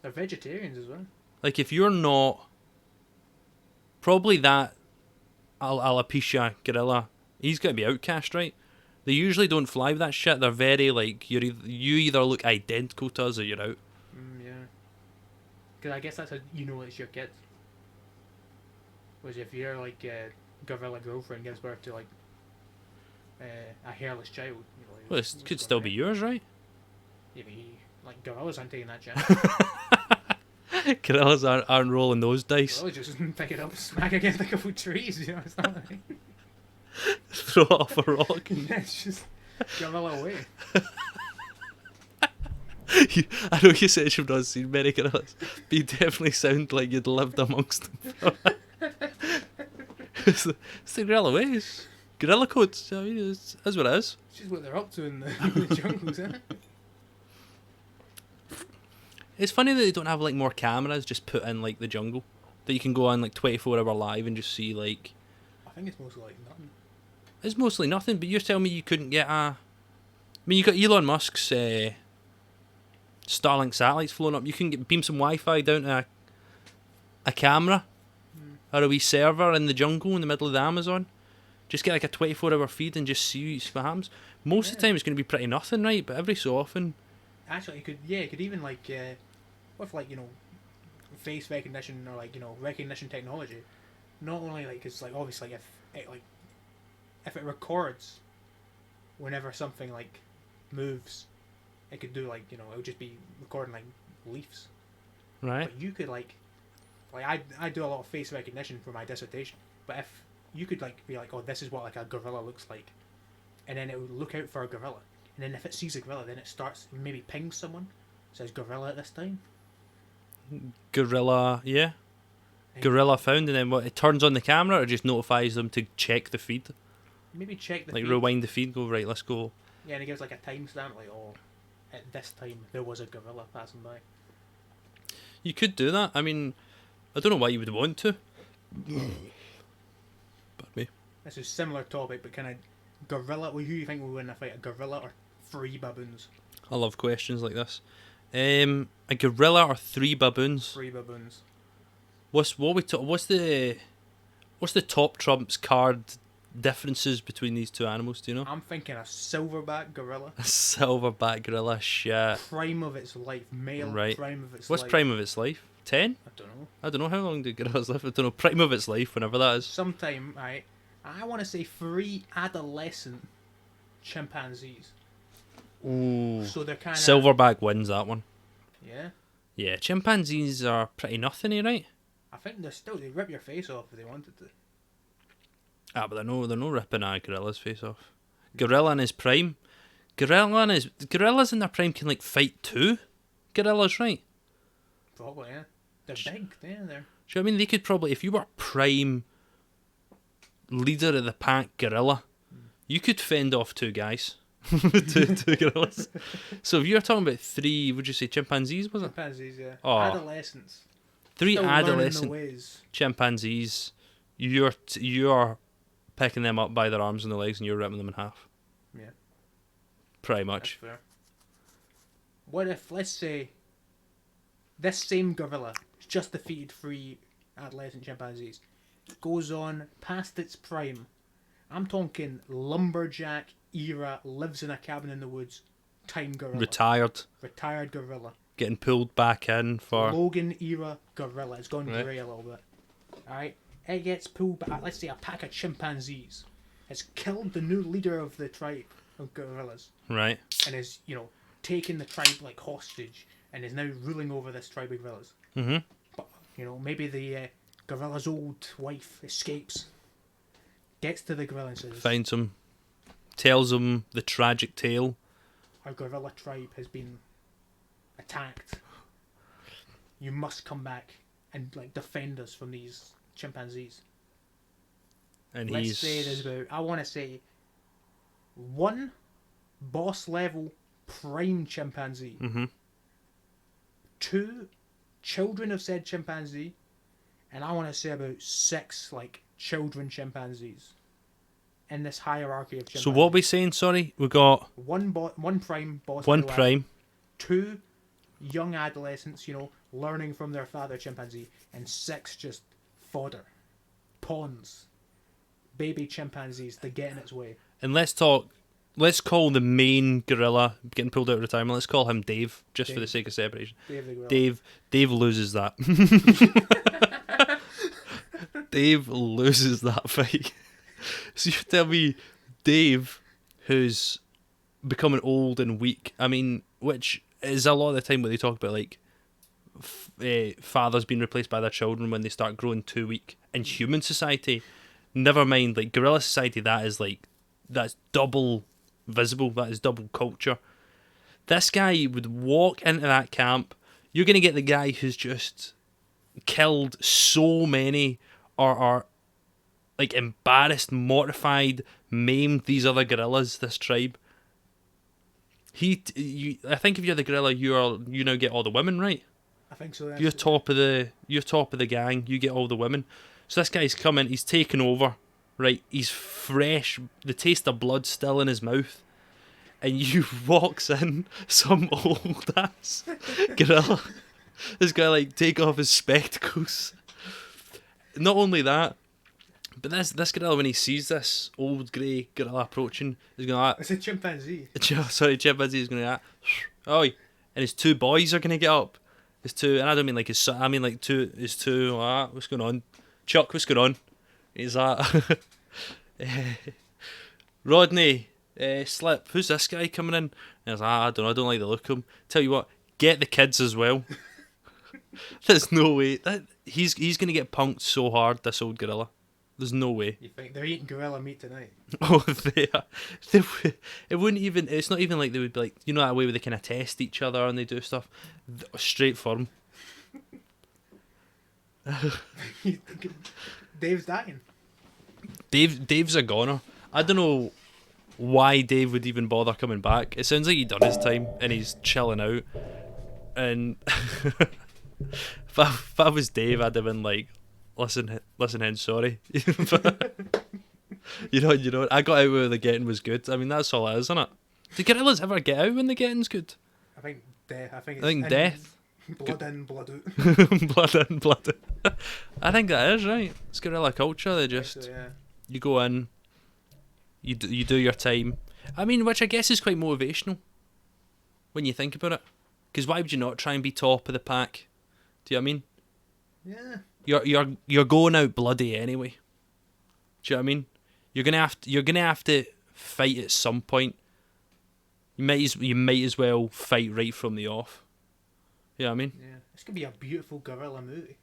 They're vegetarians as well. Like if you're not. Probably that. Alopecia gorilla, he's gonna be outcast, right? They usually don't fly with that shit. They're very like you either look identical to us or you're out. Yeah. Because I guess that's how you know it's your kid. Whereas if you're like a gorilla girlfriend gives birth to like a hairless child, you know, like, well, it could still be yours, right? Yeah, but like gorillas aren't taking that chance. Gorillas aren't rolling those dice. Gorillas just pick it up, smack against a couple trees. You know, it's not like throw it off a rock. yeah, it's just gorilla away. I know you said you've not seen many gorillas, but you definitely sound like you'd lived amongst them. It's the gorilla ways. Gorilla codes. I mean, that's what it is. It's just what they're up to in the jungles, isn't it? It's funny that they don't have like more cameras just put in like the jungle that you can go on like 24-hour live and just see like. I think it's mostly like nothing. It's mostly nothing, but you're telling me you couldn't get a. I mean, you got Elon Musk's Starlink satellites flown up. You can beam some Wi-Fi down to a camera or a wee server in the jungle in the middle of the Amazon. Just get like a 24-hour feed and just see what happens. Most of the time it's going to be pretty nothing, right? But every so often. Actually, you could even like, with like, you know, face recognition or like, you know, recognition technology. Not only like, it's like obviously if it records whenever something like moves, it could do like, you know, it would just be recording like leaves. Right. But you could like I do a lot of face recognition for my dissertation. But if you could like be like, oh, this is what like a gorilla looks like, and then it would look out for a gorilla, and then if it sees a gorilla, then it starts maybe pings someone, says gorilla at this time. Gorilla, yeah. Gorilla found, and then what? It turns on the camera, or just notifies them to check the feed. Maybe check the like feed. Rewind the feed. Go right. Let's go. Yeah, and it gives like a timestamp, like, oh, at this time there was a gorilla passing by. You could do that. I mean, I don't know why you would want to. Pardon me. This is a similar topic, but kind of gorilla. Who do you think will win a fight, a gorilla or 3 baboons? I love questions like this. A gorilla or 3 baboons? 3 baboons. What's the top trumps card differences between these two animals? Do you know? I'm thinking a silverback gorilla. A silverback gorilla, shit. Prime of its life, male. Right. Prime of its What's life. prime of its life? 10? I don't know. How long do gorillas live? I don't know. Prime of its life, whenever that is. Sometime, right? I want to say 3 adolescent chimpanzees. Ooh. So they're kind of Silverback wins that one. Yeah. Yeah, chimpanzees are pretty nothingy, right? I think they rip your face off if they wanted to. Ah, but they're no ripping a gorilla's face off. Gorilla in his prime. Gorillas in their prime can like fight 2 gorillas, right? Probably, yeah. They're big, yeah, they're. Do you know what I mean? They could probably, if you were prime leader of the pack gorilla, you could fend off 2 guys. two gorillas. So if you're talking about 3, would you say chimpanzees, was it? Chimpanzees, yeah. Oh. Adolescents. 3 Still adolescent learning the ways. chimpanzees. You're picking them up by their arms and their legs and you're ripping them in half. Yeah. Pretty much. That's fair. What if, let's say, this same gorilla just defeated 3 adolescent chimpanzees, goes on past its prime. I'm talking lumberjack era, lives in a cabin in the woods, time gorilla. Retired gorilla. Getting pulled back in for... Logan era gorilla. It's gone grey a little bit. Alright? It gets pulled back, let's say a pack of chimpanzees. It's killed the new leader of the tribe of gorillas. Right. And is, you know, taking the tribe like hostage and is now ruling over this tribe of gorillas. Mm-hmm. But, you know, maybe the gorilla's old wife escapes, gets to the gorilla and says, finds him, tells him the tragic tale. Our gorilla tribe has been attacked. You must come back and like defend us from these chimpanzees. And Let's say there's about, I want to say, 1 boss level prime chimpanzee. Mm-hmm. 2 children of said chimpanzee, and I want to say about 6 like children chimpanzees in this hierarchy of chimpanzees. So what are we saying? Sorry, we got one prime boss. 1 prime. 2 young adolescents, you know, learning from their father chimpanzee, and 6 just fodder, pawns, baby chimpanzees to get in its way. And let's call the main gorilla getting pulled out of retirement. Let's call him Dave, just for the sake of separation. Dave the gorilla. Dave loses that. Dave loses that fight. So you tell me, Dave, who's becoming old and weak. I mean, which is a lot of the time what they talk about, like fathers being replaced by their children when they start growing too weak. In human society, never mind like gorilla society, that's double visible. That is double culture. This guy would walk into that camp. You're going to get the guy who's just killed so many or like embarrassed, mortified, maimed these other gorillas, this tribe. I think if you're the gorilla, you now get all the women, right? I think so. You're top of the gang. You get all the women. So this guy's coming. He's taken over, right? He's fresh. The taste of blood still in his mouth, and you walks in some old ass gorilla. This guy like take off his spectacles. Not only that, but this gorilla, when he sees this old grey gorilla approaching, he's going to It's a chimpanzee. chimpanzee is going to oh, and his two boys are going to get up. His two, and I don't mean like his son, I mean like his two, what's going on? Chuck, what's going on? He's that. Rodney, Slip, who's this guy coming in? And I was I don't know, I don't like the look of him. Tell you what, get the kids as well. There's no way. He's going to get punked so hard, this old gorilla. There's no way. You think they're eating gorilla meat tonight? Oh, they are. It wouldn't even. It's not even like they would be like, you know, that way where they kind of test each other and they do stuff. Straight for them. Dave's dying. Dave's a goner. I don't know why Dave would even bother coming back. It sounds like he'd done his time and he's chilling out. And if I was Dave, I'd have been like, listen, hen, sorry. you know, I got out where the getting was good. I mean, that's all it is, isn't it? Do gorillas ever get out when the getting's good? I think death. I think death. Blood in, blood out. Blood in, blood out. I think that is right. It's gorilla culture. They just So, yeah. you go in, you do your time. I mean, which I guess is quite motivational when you think about it. Because why would you not try and be top of the pack? Do you know what I mean? Yeah. You're going out bloody anyway. Do you know what I mean? You're gonna have to fight at some point. You might as well fight right from the off. You know what I mean? Yeah. This could be a beautiful gorilla movie.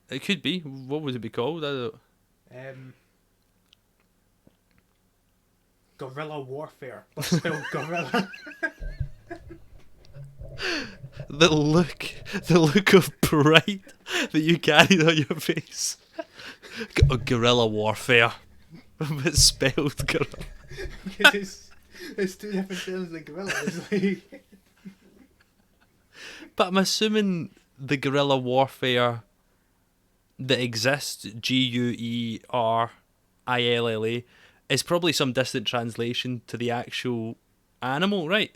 It could be. What would it be called? I don't. Guerrilla warfare, but spelled gorilla. The look of pride that you carried on your face. Guerrilla warfare, but spelled gorilla. It's two different terms of gorilla. It's like... But I'm assuming the guerrilla warfare that exists, GUERILLA, is probably some distant translation to the actual animal, right?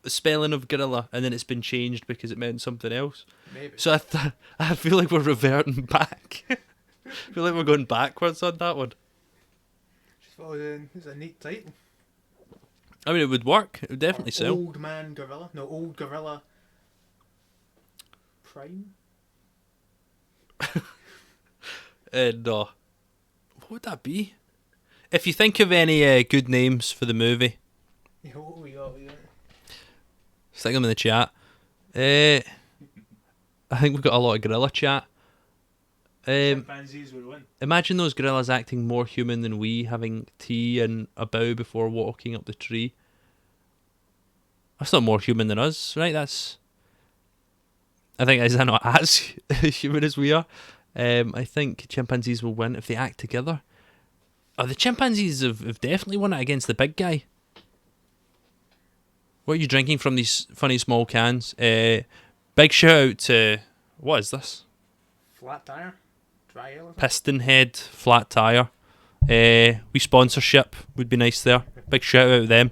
The spelling of gorilla, and then it's been changed because it meant something else. Maybe. So I feel like we're reverting back. I feel like we're going backwards on that one. Just thought it's a neat title. I mean, it would work. It would definitely sell. Old man gorilla? No, old gorilla prime? No. What would that be? If you think of any good names for the movie, Yeah, what we got? stick them in the chat. I think we've got a lot of gorilla chat. Chimpanzees would win. Imagine those gorillas acting more human than we, having tea and a bow before walking up the tree. That's not more human than us, right? I think is that not as human as we are. I think chimpanzees will win if they act together. Oh, the chimpanzees have definitely won it against the big guy. What are you drinking from these funny small cans? Big shout out to, what is this? Flat tire? Dry ale or something? Piston Head Flat Tire. We sponsorship would be nice there. Big shout out to them.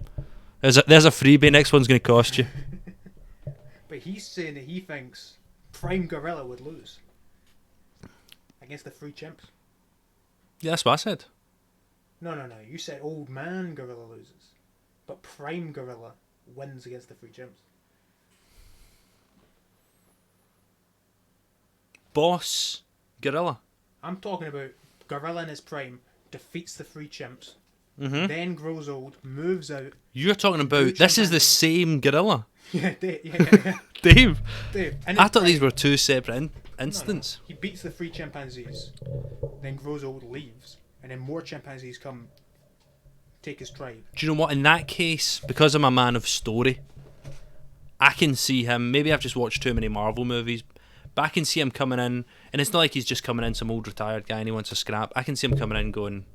There's a freebie. Next one's going to cost you. But he's saying that he thinks prime gorilla would lose against the three chimps. Yeah, that's what I said. No. You said old man gorilla loses, but prime gorilla wins against the three chimps. Boss Gorilla. I'm talking about gorilla in his prime defeats the three chimps, Mm-hmm. then grows old, moves out. You're talking about, this is the same gorilla. Yeah, yeah. Dave. Dave. I thought these were two separate instances. No. He beats the three chimpanzees, then grows old, leaves, and then more chimpanzees come take his tribe. Do you know what? In that case, because I'm a man of story, I can see him. Maybe I've just watched too many Marvel movies, but I can see him coming in, and it's not like he's just coming in some old retired guy and he wants a scrap. I can see him coming in going,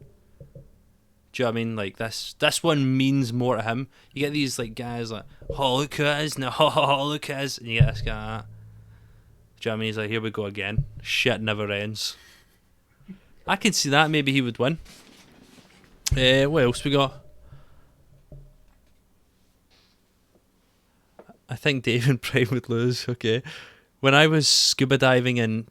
do you know what I mean? Like this one means more to him. You get these like guys like Holocaust, no Holocaust, and you get this guy. Do you know what I mean? He's like, here we go again. Shit never ends. I can see that. Maybe he would win. What else we got? I think David Prime would lose. Okay. When I was scuba diving and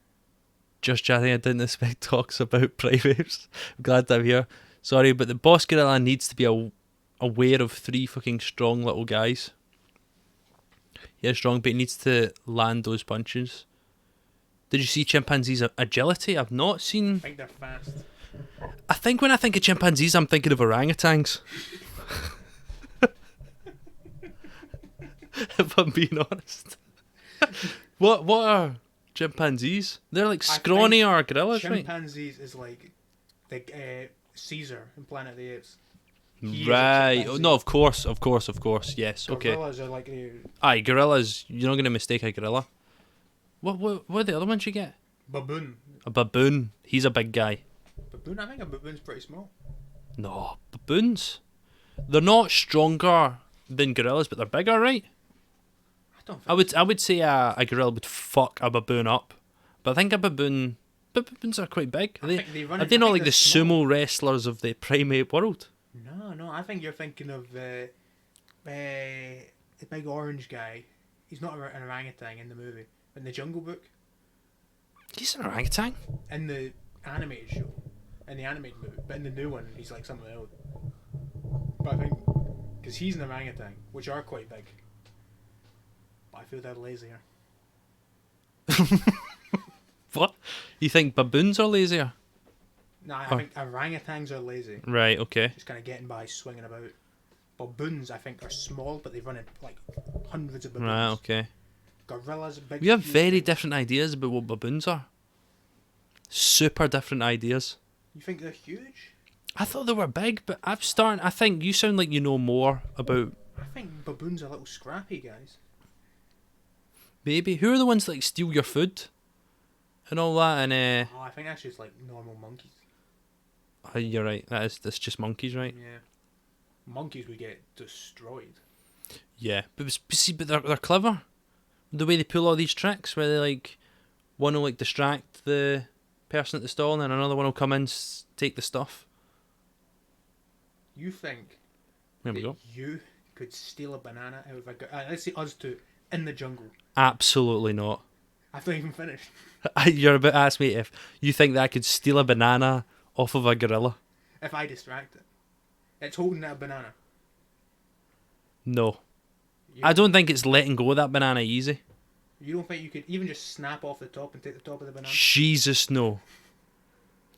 just chatting, I didn't expect talks about primates. I'm glad I'm here. Sorry, but the boss gorilla needs to be aware of 3 fucking strong little guys. Yeah, strong, but he needs to land those punches. Did you see chimpanzees' agility? I've not seen. I think they're fast. I think when I think of chimpanzees, I'm thinking of orangutans. If I'm being honest. What are chimpanzees? They're like scrawny or gorillas, right? Chimpanzees is like the Caesar in Planet of the Apes. Right. Oh, no, of course. Yes. Okay. Gorillas are like Aye, gorillas. You're not going to mistake a gorilla. What are the other ones you get? baboon. A baboon. He's a big guy. Baboon? I think a baboon's pretty small. No, baboons. They're not stronger than gorillas, but they're bigger, right? I don't think I would say a gorilla would fuck a baboon up, but I think a baboon. But baboons are quite big. Are they not like the sumo wrestlers of the primate world? No. I think you're thinking of the big orange guy. He's not an orangutan in the movie. In the Jungle Book. He's an orangutan. In the animated show. In the animated movie. But in the new one, he's like something else. But I think... Because he's an orangutan, which are quite big. But I feel they're lazier. What? You think baboons are lazier? No, I think orangutans are lazy. Right, okay. Just kind of getting by, swinging about. Baboons, I think, are small, but they run in like hundreds of baboons. Right, okay. Gorillas are big. We have very different ideas about what baboons are. Super different ideas. You think they're huge? I thought they were big, but I think you sound like you know more about... I think baboons are little scrappy guys. Maybe. Who are the ones that like steal your food? And all that, and Oh, I think that's just like normal monkeys. Oh, you're right. That's just monkeys, right? Yeah. Monkeys would get destroyed. Yeah, but see, but they're clever. The way they pull all these tricks, where they like one will like distract the person at the stall, and then another one will come in take the stuff. You think There we that go. you could steal a banana out of a let's say us two in the jungle? Absolutely not. I've not even finished. You're about to ask me if you think that I could steal a banana off of a gorilla. If I distract it, it's holding that banana. No. You I don't think it's letting go of that banana easy. You don't think you could even just snap off the top and take the top of the banana? Jesus, no.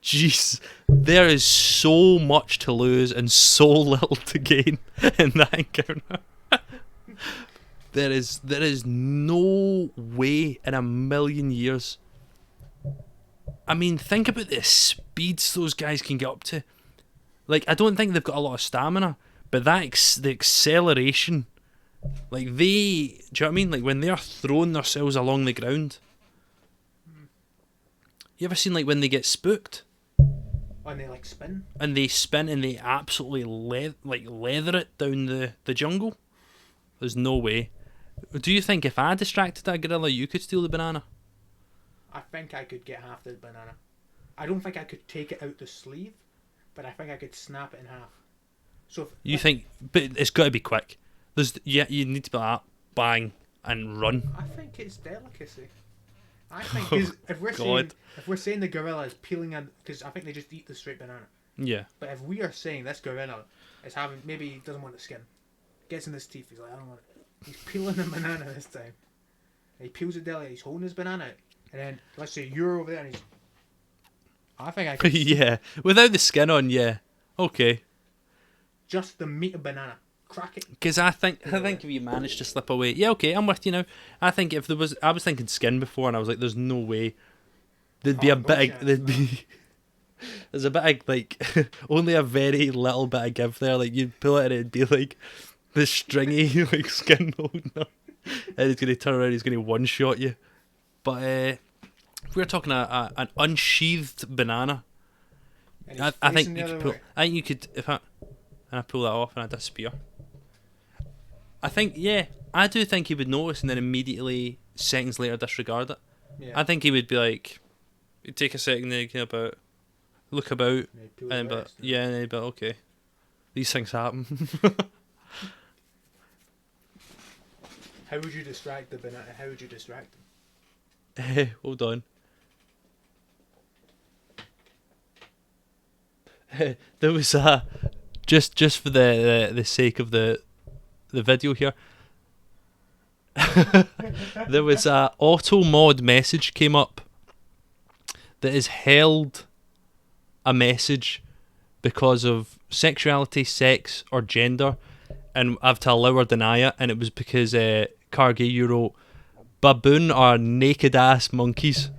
Jeez. There is so much to lose and so little to gain in that encounter. There is no way in a million years. I mean, think about the speeds those guys can get up to. Like, I don't think they've got a lot of stamina, but the acceleration, like do you know what I mean? Like when they're throwing themselves along the ground. You ever seen like when they get spooked? And they like spin? And they spin and they absolutely leather it down the jungle? There's no way. Do you think if I distracted that gorilla, you could steal the banana? I think I could get half the banana. I don't think I could take it out the sleeve, but I think I could snap it in half. So you think, but it's got to be quick. You need to be like that, bang and run. I think it's delicacy. I think cause if we're saying the gorilla is peeling, because I think they just eat the straight banana. Yeah. But if we are saying this gorilla is having, maybe he doesn't want the skin, gets in his teeth, he's like, I don't want it. He's peeling the banana this time. And he peels it delicately. He's holding his banana, and then let's say you're over there, and he's. I think I could. Yeah, without the skin on, yeah, okay. Just the meat of banana, crack it. Because I think if you managed to slip away, yeah, okay, I'm with you now. I think if there was, I was thinking skin before, and I was like, there's no way. There'd be there's a bit of like only a very little bit of give there. Like you'd pull it and it'd be like the stringy like skin holding up. and he's going to turn around, he's going to one-shot you. But we're talking an unsheathed banana. I think you could pull. I think you could if I pull that off and I did a spear. I think I do think he would notice and then immediately seconds later disregard it. Yeah. I think he would be like, he'd take a second, then he'd look about, and then and he'd be like, okay, these things happen. How would you distract the banana? How would you distract him? Hold on. There was just for the sake of the video here. There was a auto mod message came up that is held a message because of sexuality, sex, or gender, and I have to allow or deny it. And it was because Cargill, you wrote, baboon are naked ass monkeys.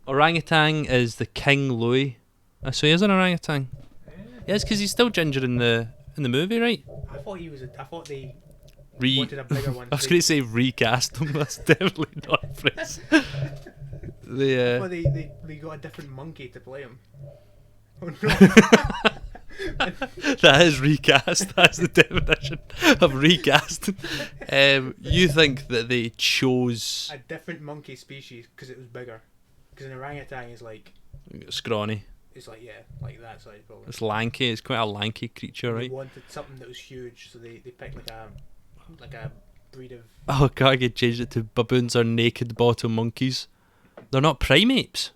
Orangutan is the King Louis. So he is an orangutan. Yeah, it's because he's still ginger in the movie, right? I thought he was. I thought they wanted a bigger one. I was going to say recast him. That's definitely not a phrase. I thought they got a different monkey to play him. Oh no. That is recast. That's the definition of recast. You think that they chose a different monkey species because it was bigger? Because an orangutan is like scrawny. It's like like that size probably. It's lanky. It's quite a lanky creature, right? They wanted something that was huge, so they picked like a breed of. Oh, Cargill changed it to baboons are naked bottom monkeys. They're not primates.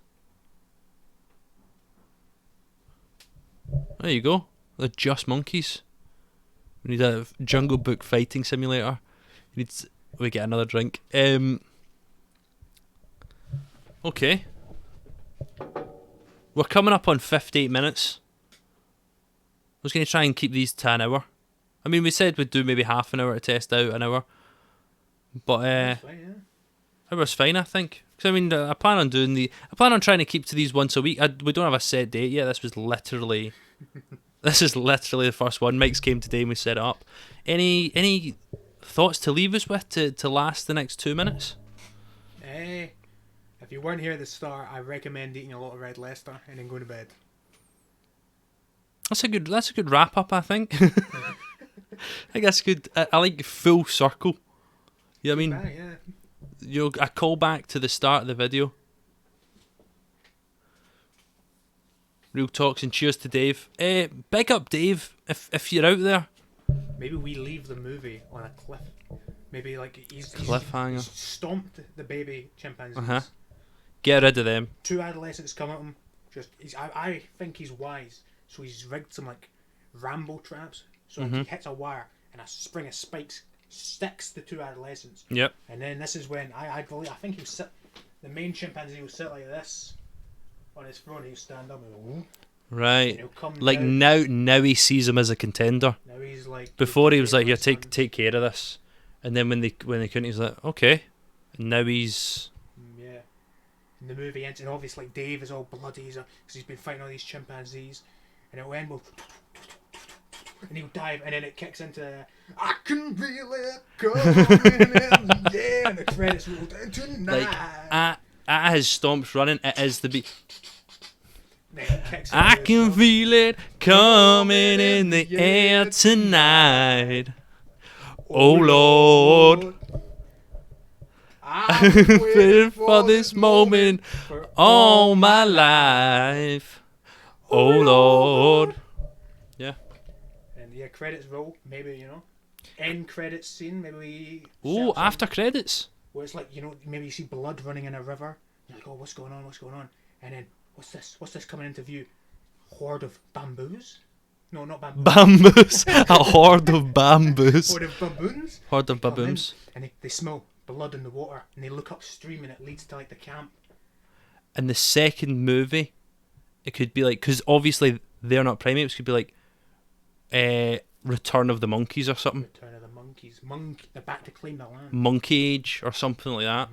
There you go. They're just monkeys. We need a Jungle Book fighting simulator. We get another drink. Okay. We're coming up on 58 minutes. I was going to try and keep these to an hour. I mean, we said we'd do maybe half an hour to test out an hour. But hour's fine, I think. Because I mean, I plan on trying to keep to these once a week. We don't have a set date yet. This is literally the first one. Mike's came today and we set it up. Any thoughts to leave us with to last the next 2 minutes? If you weren't here at the start, I recommend eating a lot of Red Leicester and then going to bed. That's a good wrap up, I think. I think that's good. I like full circle. You know what I mean? Yeah. A call back to the start of the video. Real talks and cheers to Dave. Big up Dave if you're out there. Maybe we leave the movie on a cliff. Maybe like he's cliffhanger. Stomped the baby chimpanzees. Get rid of them. 2 adolescents come at him. I think he's wise, so he's rigged some like Rambo traps. So he hits a wire and a spring of spikes sticks the 2 adolescents. Yep. And then this is when I think he'll sit. The main chimpanzee will sit like this on his throne. He'll stand up and right. Like down. Now he sees him as a contender. Now he's like. Before he was like, "Here, take care of this," and then when they couldn't, he's like, "Okay." And now he's. Yeah. In the movie ends, and obviously like Dave is all bloody because he's been fighting all these chimpanzees, and it'll end with. And he'll dive, and then it kicks into I can feel it coming in, yeah, and the credits roll down tonight. Like, at his stomps running, it is the beat. I can feel it coming in the air tonight. Oh Lord, I've been waiting for this moment for all my life. Oh Lord. Yeah. Yeah, credits roll, maybe, end credits scene, maybe we... Ooh, after credits? Where it's like, maybe you see blood running in a river, you're like, oh, what's going on? And then, what's this coming into view? Horde of bamboos? No, not bamboos. Bamboos? A horde of bamboos. Horde of baboons? Horde of baboons. And they smell blood in the water, and they look upstream, and it leads to, like, the camp. In the second movie, it could be like, because obviously they're not primates, it could be like, Return of the Monkeys or something. Return of the Monkeys. They're back to claim the land. Monkey Age or something like that.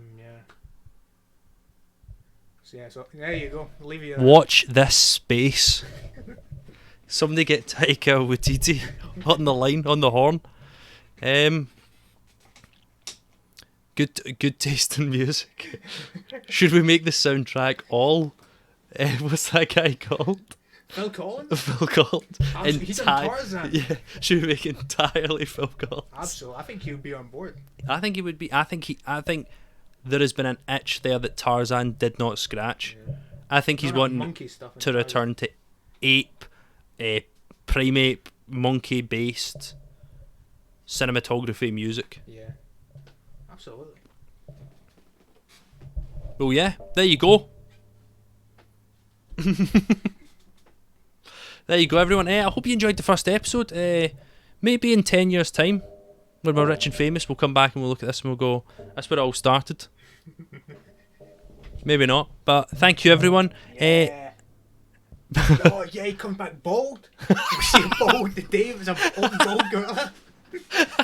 So there you go. I'll leave you. Watch this space. Somebody get Taika Waititi on the line, on the horn. Good taste in music. Should we make the soundtrack all? What's that guy called? Phil Collins? Phil Collins. He's on Tarzan. Yeah, should we make entirely Phil Collins? Absolutely. I think he'll be on board. I think he would be. I think there has been an itch there that Tarzan did not scratch. Yeah. I think he's wanting monkey stuff to return to ape, primate, monkey-based cinematography music. Yeah. Absolutely. Well, yeah, there you go. There you go, everyone. I hope you enjoyed the first episode. Maybe in 10 years' time, when we're rich and famous, we'll come back and we'll look at this and we'll go, that's where it all started. Maybe not, but thank you, everyone. Yeah. Oh, yeah, he comes back bald. We see him bald today. It was a bald gorilla.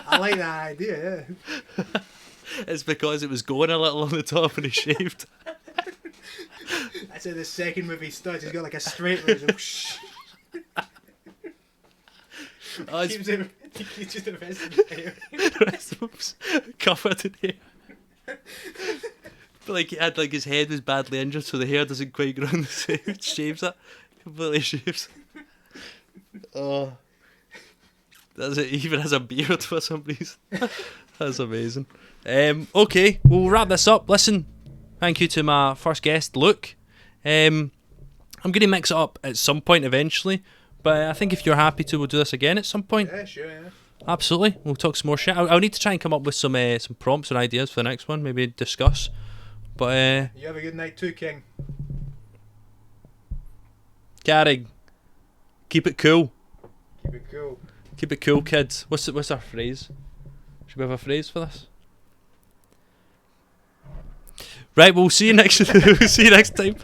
I like that idea, yeah. It's because it was going a little on the top and he shaved. That's how the second movie starts. He's got like a straight razor. He's just investing in hair. Covered in hair. But like he had like his head was badly injured, so the hair doesn't quite grow on the same. Shaves it. Completely shaves. Oh. Does it even has a beard for some reason? That's amazing. Okay, we'll wrap this up. Listen, thank you to my first guest, Luke. I'm going to mix it up at some point eventually, but I think if you're happy to, we'll do this again at some point. Yeah, sure, yeah. Absolutely. We'll talk some more shit. I'll need to try and come up with some prompts and ideas for the next one, maybe discuss. But you have a good night too, King. Carrig, keep it cool. Keep it cool. Keep it cool, kids. What's our phrase? Should we have a phrase for this? Right, we'll see you next. We'll see you next time.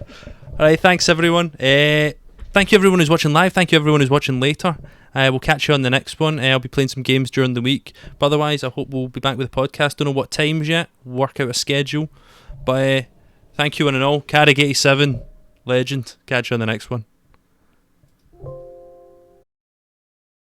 All right, thanks everyone. Thank you everyone who's watching live. Thank you everyone who's watching later. We'll catch you on the next one. I'll be playing some games during the week. But otherwise, I hope we'll be back with the podcast. Don't know what times yet. Work out a schedule. But thank you one and all. Carrig87, legend. Catch you on the next one.